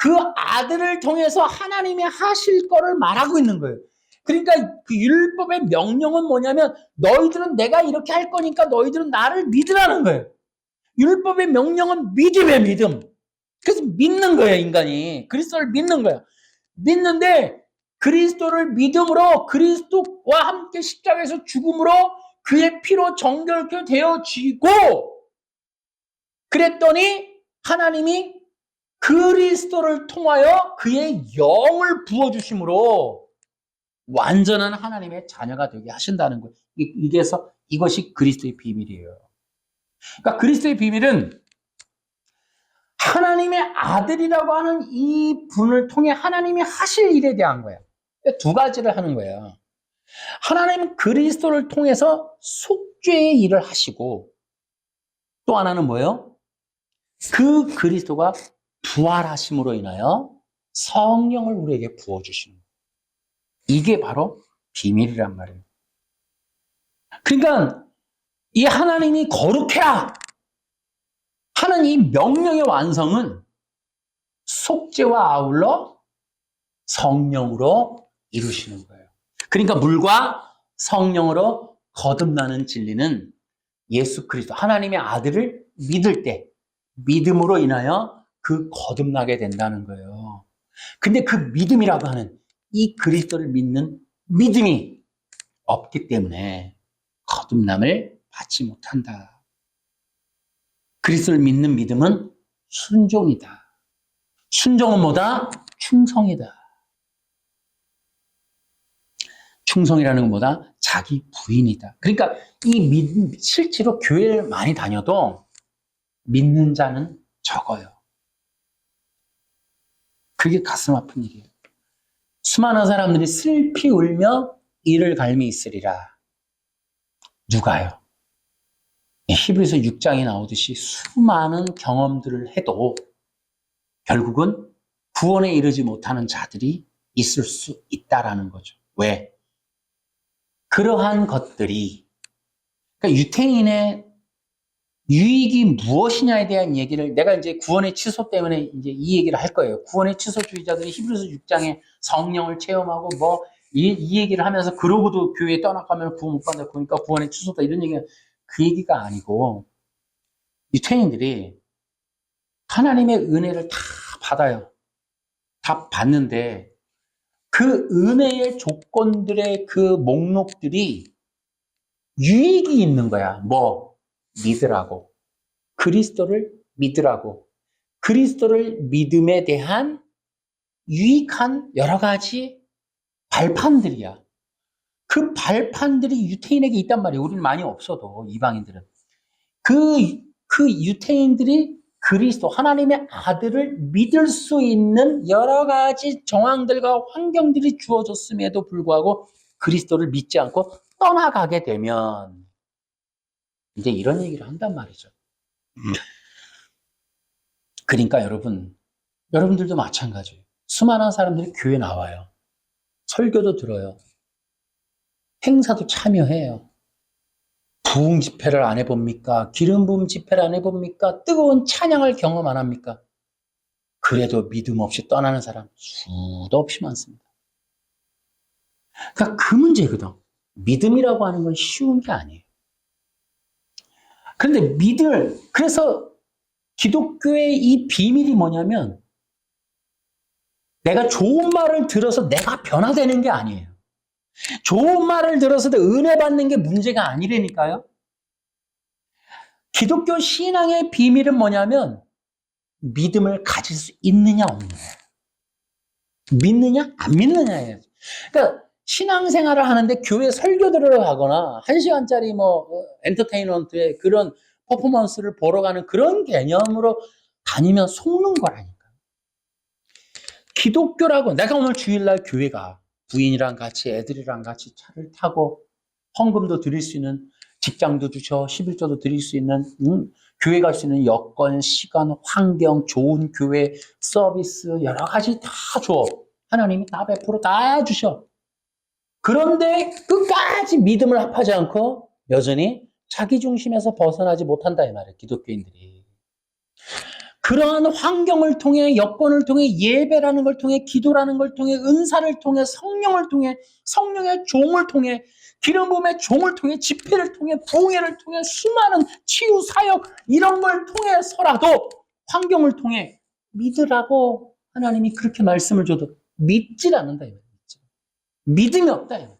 그 아들을 통해서 하나님이 하실 거를 말하고 있는 거예요. 그러니까 그 율법의 명령은 뭐냐면 너희들은 내가 이렇게 할 거니까 너희들은 나를 믿으라는 거예요. 율법의 명령은 믿음이에요, 믿음. 그래서 믿는 거예요, 인간이. 그리스도를 믿는 거예요. 믿는데 그리스도를 믿음으로 그리스도와 함께 십자가에서 죽음으로 그의 피로 정결케 되어지고 그랬더니 하나님이 그리스도를 통하여 그의 영을 부어주심으로 완전한 하나님의 자녀가 되게 하신다는 거예요. 이것이 그리스도의 비밀이에요. 그러니까 그리스도의 비밀은 하나님의 아들이라고 하는 이 분을 통해 하나님이 하실 일에 대한 거예요. 두 가지를 하는 거예요. 하나님은 그리스도를 통해서 속죄의 일을 하시고 또 하나는 뭐예요? 그 그리스도가 부활하심으로 인하여 성령을 우리에게 부어주시는 거예요. 이게 바로 비밀이란 말이에요. 그러니까 이 하나님이 거룩해라 하는 이 명령의 완성은 속죄와 아울러 성령으로 이루시는 거예요. 그러니까 물과 성령으로 거듭나는 진리는 예수 그리스도 하나님의 아들을 믿을 때 믿음으로 인하여 그 거듭나게 된다는 거예요. 근데 그 믿음이라고 하는 이 그리스도를 믿는 믿음이 없기 때문에 거듭남을 받지 못한다. 그리스도를 믿는 믿음은 순종이다. 순종은 뭐다? 충성이다. 충성이라는 건 뭐다? 자기 부인이다. 그러니까 이 믿음, 실제로 교회를 많이 다녀도 믿는 자는 적어요. 그게 가슴 아픈 일이에요. 수많은 사람들이 슬피 울며 이를 갈미 있으리라. 누가요? 히브리서 6장에 나오듯이 수많은 경험들을 해도 결국은 구원에 이르지 못하는 자들이 있을 수 있다라는 거죠. 왜? 그러한 것들이, 그러니까 유태인의 유익이 무엇이냐에 대한 얘기를 내가 이제 구원의 취소 때문에 이제 이 얘기를 할 거예요. 구원의 취소주의자들이 히브리서 6장에 성령을 체험하고 뭐 이 얘기를 하면서 그러고도 교회에 떠나가면 구원 못 받는다. 그러니까 구원의 취소다. 이런 얘기가 그 얘기가 아니고 유태인들이 하나님의 은혜를 다 받아요. 다 받는데 그 은혜의 조건들의 그 목록들이 유익이 있는 거야. 뭐? 믿으라고. 그리스도를 믿으라고. 그리스도를 믿음에 대한 유익한 여러 가지 발판들이야. 그 발판들이 유태인에게 있단 말이에요. 우리는 많이 없어도, 이방인들은. 그 유태인들이 그리스도, 하나님의 아들을 믿을 수 있는 여러 가지 정황들과 환경들이 주어졌음에도 불구하고 그리스도를 믿지 않고 떠나가게 되면 이제 이런 얘기를 한단 말이죠. 그러니까 여러분들도 마찬가지예요. 수많은 사람들이 교회 나와요. 설교도 들어요. 행사도 참여해요. 부흥 집회를 안 해봅니까? 기름 부음 집회를 안 해봅니까? 뜨거운 찬양을 경험 안 합니까? 그래도 믿음 없이 떠나는 사람 수도 없이 많습니다. 그러니까 그 문제거든. 믿음이라고 하는 건 쉬운 게 아니에요. 그런데 그래서 기독교의 이 비밀이 뭐냐면 내가 좋은 말을 들어서 내가 변화되는 게 아니에요. 좋은 말을 들어서 은혜 받는 게 문제가 아니라니까요. 기독교 신앙의 비밀은 뭐냐면 믿음을 가질 수 있느냐 없느냐. 믿느냐 안 믿느냐예요. 그러니까 신앙생활을 하는데 교회 설교 들어가거나 1시간짜리 뭐 엔터테인먼트의 그런 퍼포먼스를 보러 가는 그런 개념으로 다니면 속는 거라니까. 기독교라고 내가 오늘 주일날 교회 가. 부인이랑 같이 애들이랑 같이 차를 타고 헌금도 드릴 수 있는 직장도 주셔 11조도 드릴 수 있는 교회 갈 수 있는 여건, 시간, 환경, 좋은 교회, 서비스 여러 가지 다 줘. 하나님이 다 100% 주셔. 그런데 끝까지 믿음을 합하지 않고 여전히 자기 중심에서 벗어나지 못한다 이 말이에요. 기독교인들이. 그러한 환경을 통해 여건을 통해 예배라는 걸 통해 기도라는 걸 통해 은사를 통해 성령을 통해 성령의 종을 통해 기름 부음의 종을 통해 집회를 통해 부흥회를 통해 수많은 치유 사역 이런 걸 통해서라도 환경을 통해 믿으라고 하나님이 그렇게 말씀을 줘도 믿질 않는다 이 말이에요. 믿음이 없다 이 말이에요.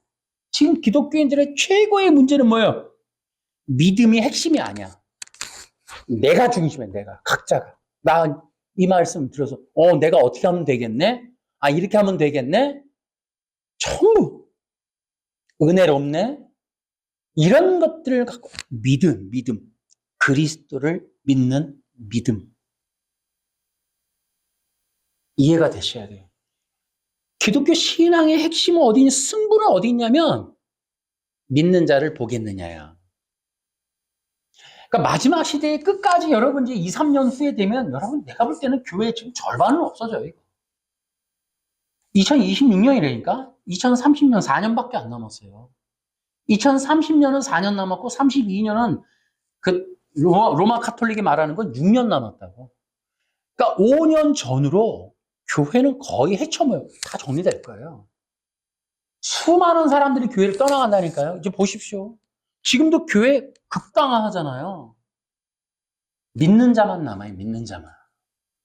지금 기독교인들의 최고의 문제는 뭐예요? 믿음이 핵심이 아니야. 내가 중심이야. 내가 각자가. 나 이 말씀 들어서 내가 어떻게 하면 되겠네? 이렇게 하면 되겠네? 전부 은혜롭네? 이런 것들을 갖고 믿음 그리스도를 믿는 믿음 이해가 되셔야 돼요. 기독교 신앙의 핵심은 어디 있냐? 승부는 어디 있냐면 믿는 자를 보겠느냐야. 그러니까 마지막 시대의 끝까지 여러분 이제 2, 3년 후에 되면 여러분 내가 볼 때는 교회 지금 절반은 없어져요. 2026년이라니까 2030년 4년밖에 안 남았어요. 2030년은 4년 남았고 32년은 그 로마 카톨릭이 말하는 건 6년 남았다고. 그러니까 5년 전으로 교회는 거의 해쳐모여 다 정리될 거예요. 수많은 사람들이 교회를 떠나간다니까요. 이제 보십시오. 지금도 교회 극강화하잖아요. 믿는 자만 남아요. 믿는 자만.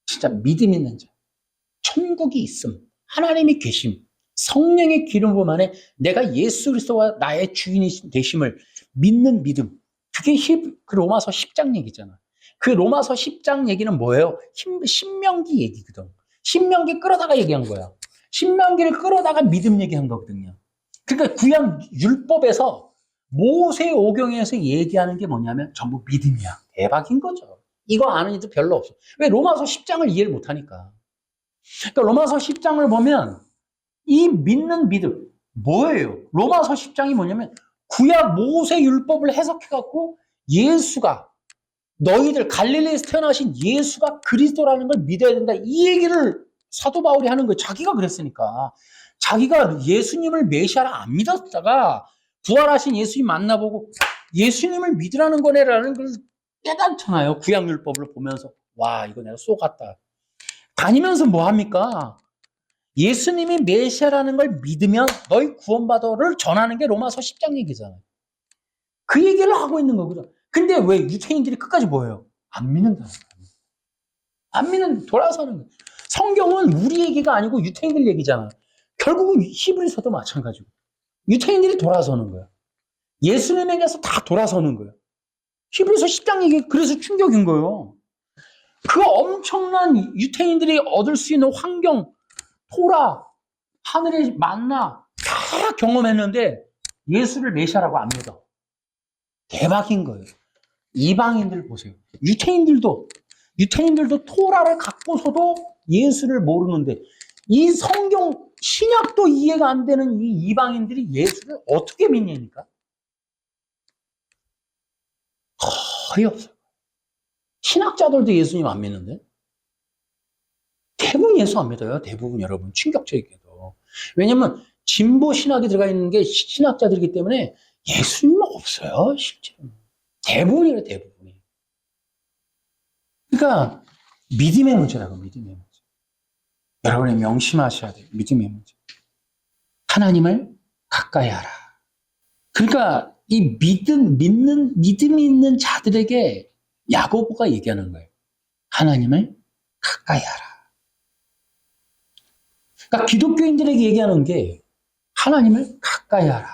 진짜 믿음 있는 자. 천국이 있음. 하나님이 계심. 성령의 기름 부음 안에 내가 예수 그리스도가 나의 주인이 되심을 믿는 믿음. 그게 그 로마서 10장 얘기잖아. 그 로마서 10장 얘기는 뭐예요? 신명기 얘기거든. 신명기 끌어다가 얘기한 거야. 신명기를 끌어다가 믿음 얘기한 거거든요. 그러니까 구약 율법에서 모세 오경에서 얘기하는 게 뭐냐면 전부 믿음이야. 대박인 거죠. 이거 아는 이들 별로 없어. 왜? 로마서 10장을 이해를 못하니까. 그러니까 로마서 10장을 보면 이 믿는 믿음 뭐예요? 로마서 10장이 뭐냐면 구약 모세 율법을 해석해갖고 예수가 너희들 갈릴리에서 태어나신 예수가 그리스도라는 걸 믿어야 된다. 이 얘기를 사도 바울이 하는 거예요. 자기가 그랬으니까. 자기가 예수님을 메시아라 안 믿었다가 부활하신 예수님 만나보고 예수님을 믿으라는 거네라는 걸 깨닫잖아요. 구약 율법을 보면서. 와, 이거 내가 쏘갔다. 다니면서 뭐 합니까? 예수님이 메시아라는 걸 믿으면 너희 구원받아를 전하는 게 로마서 10장 얘기잖아요. 그 얘기를 하고 있는 거거든. 근데 왜 유태인들이 끝까지 뭐예요? 안 믿는다는 거예요. 안 믿는, 돌아서는 거예요. 성경은 우리 얘기가 아니고 유태인들 얘기잖아. 결국은 히브리서도 마찬가지고. 유태인들이 돌아서는 거예요. 예수님에게서 다 돌아서는 거예요. 히브리서 10장 얘기, 그래서 충격인 거예요. 그 엄청난 유태인들이 얻을 수 있는 환경, 토라, 하늘의 만나 다 경험했는데 예수를 메시아라고 안 믿어. 대박인 거예요. 이방인들 보세요. 유태인들도 토라를 갖고서도 예수를 모르는데 이 성경 신약도 이해가 안 되는 이 이방인들이 예수를 어떻게 믿냐니까? 거의 없어요. 신학자들도 예수님 안 믿는데? 대부분 예수 안 믿어요. 대부분 여러분 충격적이게도. 왜냐면 진보 신학이 들어가 있는 게 신학자들이기 때문에 예수님은 없어요. 실제로. 대부분이에요. 대부분이. 그러니까 믿음의 문제라고. 믿음의 문제. 여러분이 명심하셔야 돼요. 믿음의 문제. 하나님을 가까이 하라. 그러니까 이 믿음이 있는 자들에게 야고보가 얘기하는 거예요. 하나님을 가까이 하라. 그러니까 기독교인들에게 얘기하는 게 하나님을 가까이 하라.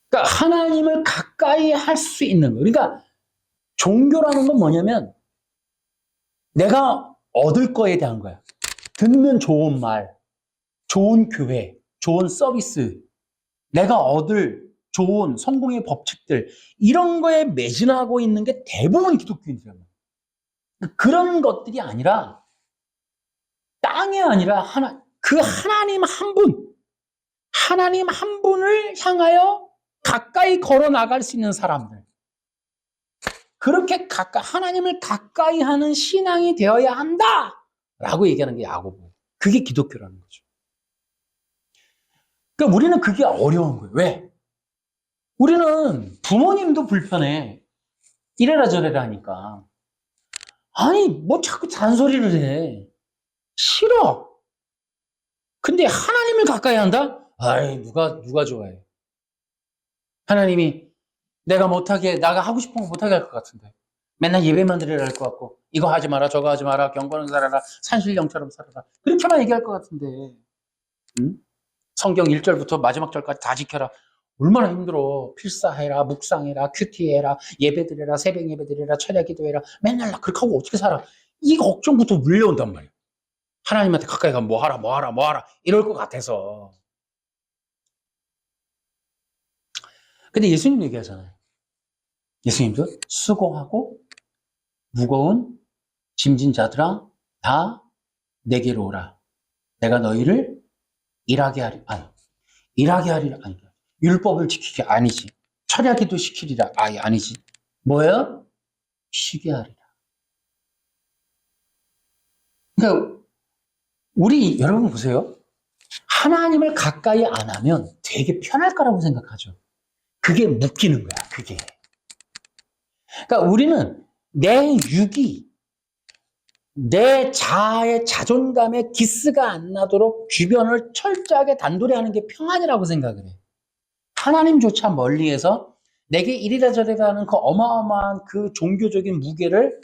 그러니까 하나님을 가까이 할 수 있는 거예요. 그러니까 종교라는 건 뭐냐면 내가 얻을 거에 대한 거야. 듣는 좋은 말, 좋은 교회, 좋은 서비스, 내가 얻을 좋은 성공의 법칙들 이런 거에 매진하고 있는 게 대부분 기독교인들이란 말이에요. 그런 것들이 아니라 땅이 아니라 그 하나님 한 분을 향하여 가까이 걸어 나갈 수 있는 사람들. 그렇게 하나님을 가까이 하는 신앙이 되어야 한다! 라고 얘기하는 게 야고보. 그게 기독교라는 거죠. 그러니까 우리는 그게 어려운 거예요. 왜? 우리는 부모님도 불편해. 이래라 저래라 하니까. 아니, 뭐 자꾸 잔소리를 해. 싫어. 근데 하나님을 가까이 한다? 아이, 누가 좋아해. 하나님이 내가 하고 싶은 거 못하게 할 것 같은데. 맨날 예배만 드리라 할 것 같고, 이거 하지 마라, 저거 하지 마라, 경건은 살아라, 산신령처럼 살아라. 그렇게만 얘기할 것 같은데. 응? 성경 1절부터 마지막 절까지 다 지켜라. 얼마나 힘들어. 필사해라, 묵상해라, 큐티해라, 예배드려라, 새벽 예배드려라, 철야 기도해라. 맨날 나 그렇게 하고 어떻게 살아. 이 걱정부터 물려온단 말이야. 하나님한테 가까이 가면 뭐 하라. 이럴 것 같아서. 근데 예수님 얘기하잖아요. 예수님도 수고하고 무거운 짐진 자들아 다 내게로 오라. 내가 너희를 일하게 하리라. 아니, 율법을 지키게 아니지. 철야기도 시키리라. 아니지. 뭐예요? 쉬게 하리라. 그러니까 우리 여러분 보세요. 하나님을 가까이 안 하면 되게 편할 거라고 생각하죠. 그게 묶이는 거야, 그게. 그러니까 우리는 내 육이, 내 자아의 자존감에 기스가 안 나도록 주변을 철저하게 단돌이 하는 게 평안이라고 생각을 해. 하나님조차 멀리에서 내게 이리라 저리라 하는 그 어마어마한 그 종교적인 무게를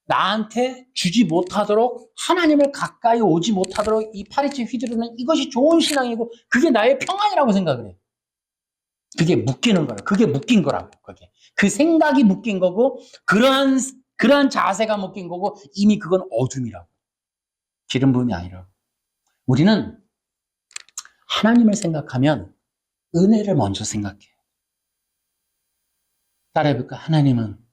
나한테 주지 못하도록, 하나님을 가까이 오지 못하도록 이 파리채 휘두르는 이것이 좋은 신앙이고 그게 나의 평안이라고 생각을 해. 그게 묶이는 거라. 그게 묶인 거라고. 그게. 그 생각이 묶인 거고 그러한 자세가 묶인 거고 이미 그건 어둠이라고. 기름 부음이 아니라. 우리는 하나님을 생각하면 은혜를 먼저 생각해. 따라해볼까? 하나님은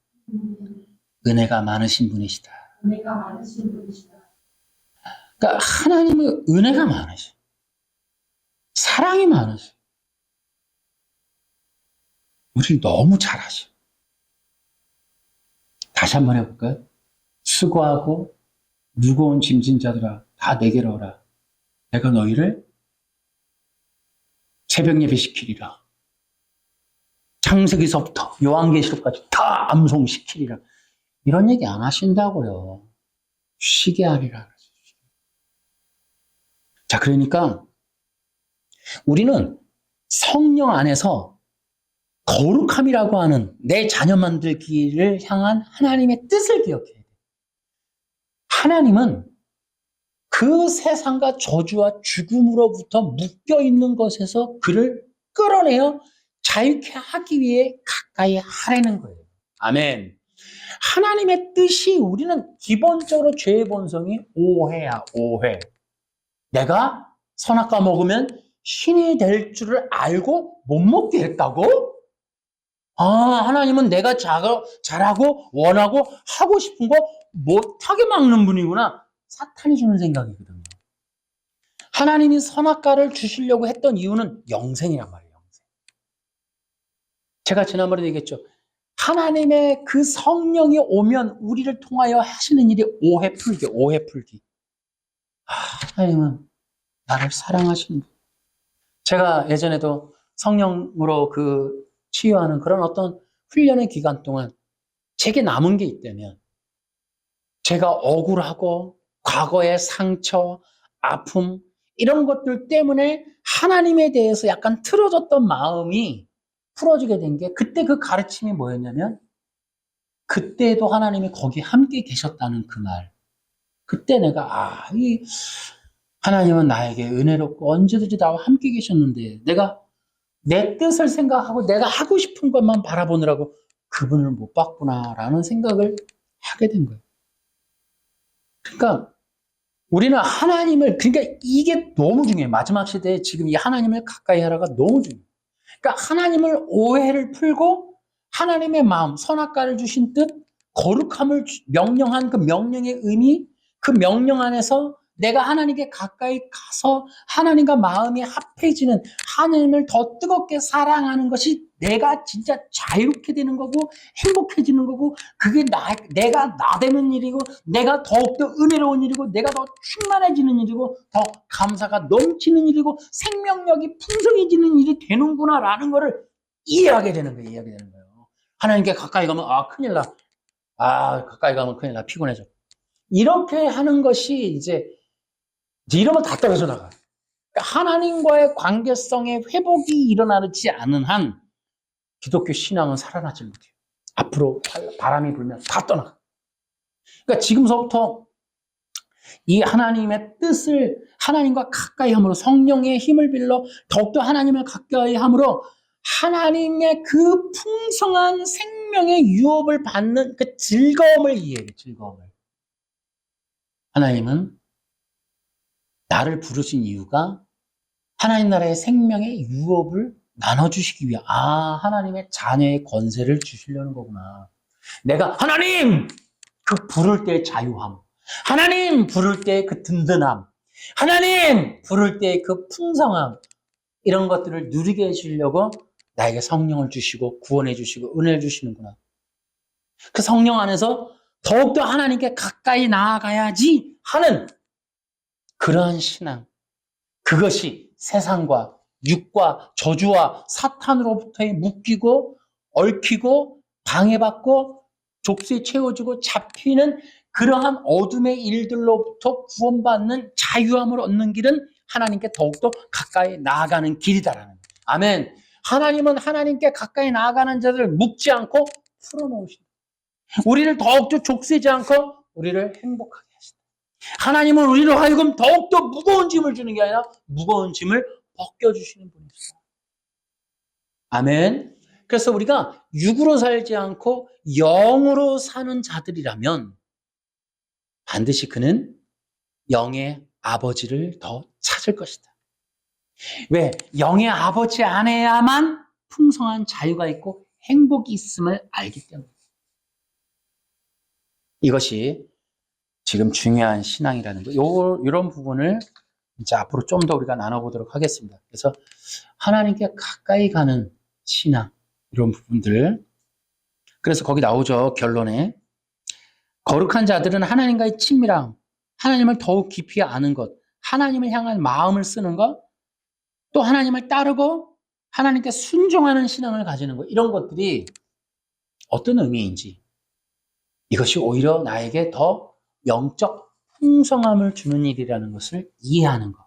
은혜가 많으신 분이시다. 은혜가 많으신 분이시다. 그러니까 하나님은 은혜가 많으셔. 사랑이 많으셔. 우리 너무 잘하셔. 다시 한번 해볼까요? 수고하고 무거운 짐진 자들아 다 내게로 오라. 내가 너희를 새벽 예배 시키리라. 창세기서부터 요한계시록까지 다 암송시키리라. 이런 얘기 안 하신다고요. 쉬게 하리라. 자, 그러니까 우리는 성령 안에서 거룩함이라고 하는 내 자녀 만들기를 향한 하나님의 뜻을 기억해야 돼. 하나님은 그 세상과 저주와 죽음으로부터 묶여있는 것에서 그를 끌어내어 자유케 하기 위해 가까이 하라는 거예요. 아멘. 하나님의 뜻이 우리는 기본적으로 죄의 본성이 오해야, 오해. 내가 선악과 먹으면 신이 될 줄을 알고 못 먹게 했다고? 하나님은 내가 잘하고 원하고 하고 싶은 거 못하게 막는 분이구나. 사탄이 주는 생각이거든요. 하나님이 선악과를 주시려고 했던 이유는 영생이란 말이에요. 영생. 제가 지난번에 얘기했죠. 하나님의 그 성령이 오면 우리를 통하여 하시는 일이 오해 풀기, 오해 풀기. 하나님은 나를 사랑하시는 분. 제가 예전에도 성령으로 그 치유하는 그런 어떤 훈련의 기간 동안 제게 남은 게 있다면 제가 억울하고 과거의 상처, 아픔 이런 것들 때문에 하나님에 대해서 약간 틀어졌던 마음이 풀어지게 된 게 그때 그 가르침이 뭐였냐면 그때도 하나님이 거기 함께 계셨다는 그 말. 그때 내가 이 하나님은 나에게 은혜롭고 언제든지 나와 함께 계셨는데 내가 내 뜻을 생각하고 내가 하고 싶은 것만 바라보느라고 그분을 못 봤구나라는 생각을 하게 된 거예요. 그러니까 우리는 하나님을, 그러니까 이게 너무 중요해요. 마지막 시대에 지금 이 하나님을 가까이 하라가 너무 중요해요. 그러니까 하나님을 오해를 풀고 하나님의 마음, 선악과를 주신 뜻, 거룩함을 명령한 그 명령의 의미, 그 명령 안에서 내가 하나님께 가까이 가서 하나님과 마음이 합해지는, 하나님을 더 뜨겁게 사랑하는 것이 내가 진짜 자유롭게 되는 거고 행복해지는 거고 그게 내가 나 되는 일이고 내가 더욱더 은혜로운 일이고 내가 더 충만해지는 일이고 더 감사가 넘치는 일이고 생명력이 풍성해지는 일이 되는구나라는 거를 이해하게 되는 거예요. 이해하게 되는 거예요. 하나님께 가까이 가면 큰일 나. 가까이 가면 큰일 나. 피곤해져. 이렇게 하는 것이 이제 이러면 다 떨어져 나가. 그러니까 하나님과의 관계성의 회복이 일어나지 않은 한 기독교 신앙은 살아나지 못해요. 앞으로 바람이 불면 다 떠나가. 그러니까 지금서부터 이 하나님의 뜻을 하나님과 가까이 함으로 성령의 힘을 빌려 더욱더 하나님을 가까이 함으로 하나님의 그 풍성한 생명의 유업을 받는 그 즐거움을 이해해요. 즐거움을. 하나님은 나를 부르신 이유가 하나님 나라의 생명의 유업을 나눠주시기 위해 하나님의 자녀의 권세를 주시려는 거구나. 내가 하나님! 그 부를 때의 자유함, 하나님 부를 때의 그 든든함, 하나님 부를 때의 그 풍성함 이런 것들을 누리게 해주려고 나에게 성령을 주시고 구원해 주시고 은혜를 주시는구나. 그 성령 안에서 더욱더 하나님께 가까이 나아가야지 하는 그러한 신앙. 그것이 세상과 육과 저주와 사탄으로부터 묶이고 얽히고 방해받고 족쇄에 채워지고 잡히는 그러한 어둠의 일들로부터 구원받는 자유함을 얻는 길은 하나님께 더욱더 가까이 나아가는 길이다라는 거예요. 아멘. 하나님은 하나님께 가까이 나아가는 자들을 묶지 않고 풀어놓으신다. 우리를 더욱더 족쇄지 않고 우리를 행복하게 하신다. 하나님은 우리로 하여금 더욱더 무거운 짐을 주는 게 아니라 무거운 짐을 벗겨주시는 분이시다. 아멘. 그래서 우리가 육으로 살지 않고 영으로 사는 자들이라면 반드시 그는 영의 아버지를 더 찾을 것이다. 왜? 영의 아버지 안에야만 풍성한 자유가 있고 행복이 있음을 알기 때문입니다. 이것이 지금 중요한 신앙이라는 거. 이런 부분을 이제 앞으로 좀 더 우리가 나눠보도록 하겠습니다. 그래서 하나님께 가까이 가는 신앙, 이런 부분들. 그래서 거기 나오죠. 결론에. 거룩한 자들은 하나님과의 친밀함, 하나님을 더욱 깊이 아는 것, 하나님을 향한 마음을 쓰는 것, 또 하나님을 따르고 하나님께 순종하는 신앙을 가지는 것, 이런 것들이 어떤 의미인지, 이것이 오히려 나에게 더 영적 풍성함을 주는 일이라는 것을 이해하는 것.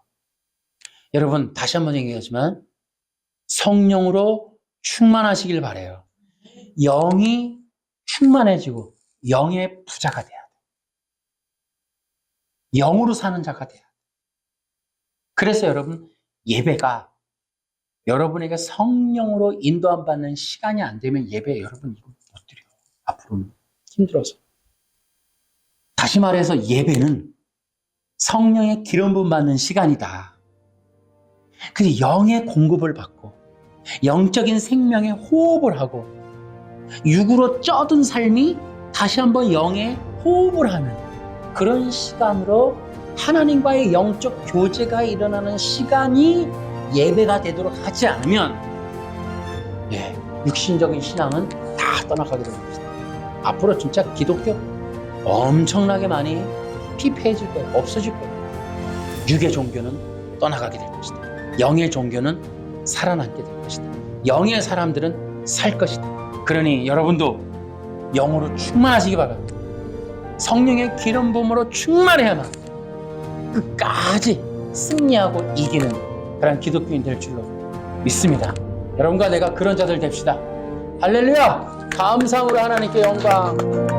여러분, 다시 한번 얘기하지만 성령으로 충만하시길 바라요. 영이 충만해지고 영의 부자가 돼야 돼. 영으로 사는 자가 돼야 돼. 그래서 여러분, 예배가 여러분에게 성령으로 인도함 받는 시간이 안 되면 예배 여러분 이거 못 드려요. 앞으로는 힘들어서. 다시 말해서 예배는 성령의 기름 부음 받는 시간이다. 그래서 영의 공급을 받고 영적인 생명의 호흡을 하고 육으로 쩌든 삶이 다시 한번 영의 호흡을 하는 그런 시간으로 하나님과의 영적 교제가 일어나는 시간이 예배가 되도록 하지 않으면 육신적인 신앙은 다 떠나가게 되는 것이다. 앞으로 진짜 기독교 엄청나게 많이 피폐해질 거예요. 없어질 거예요. 육의 종교는 떠나가게 될 것이다. 영의 종교는 살아남게 될 것이다. 영의 사람들은 살 것이다. 그러니 여러분도 영으로 충만하시기 바랍니다. 성령의 기름 부음으로 충만해야만 끝까지 승리하고 이기는 그런 기독교인 될 줄로 믿습니다. 여러분과 내가 그런 자들 됩시다. 할렐루야! 감사함으로 하나님께 영광.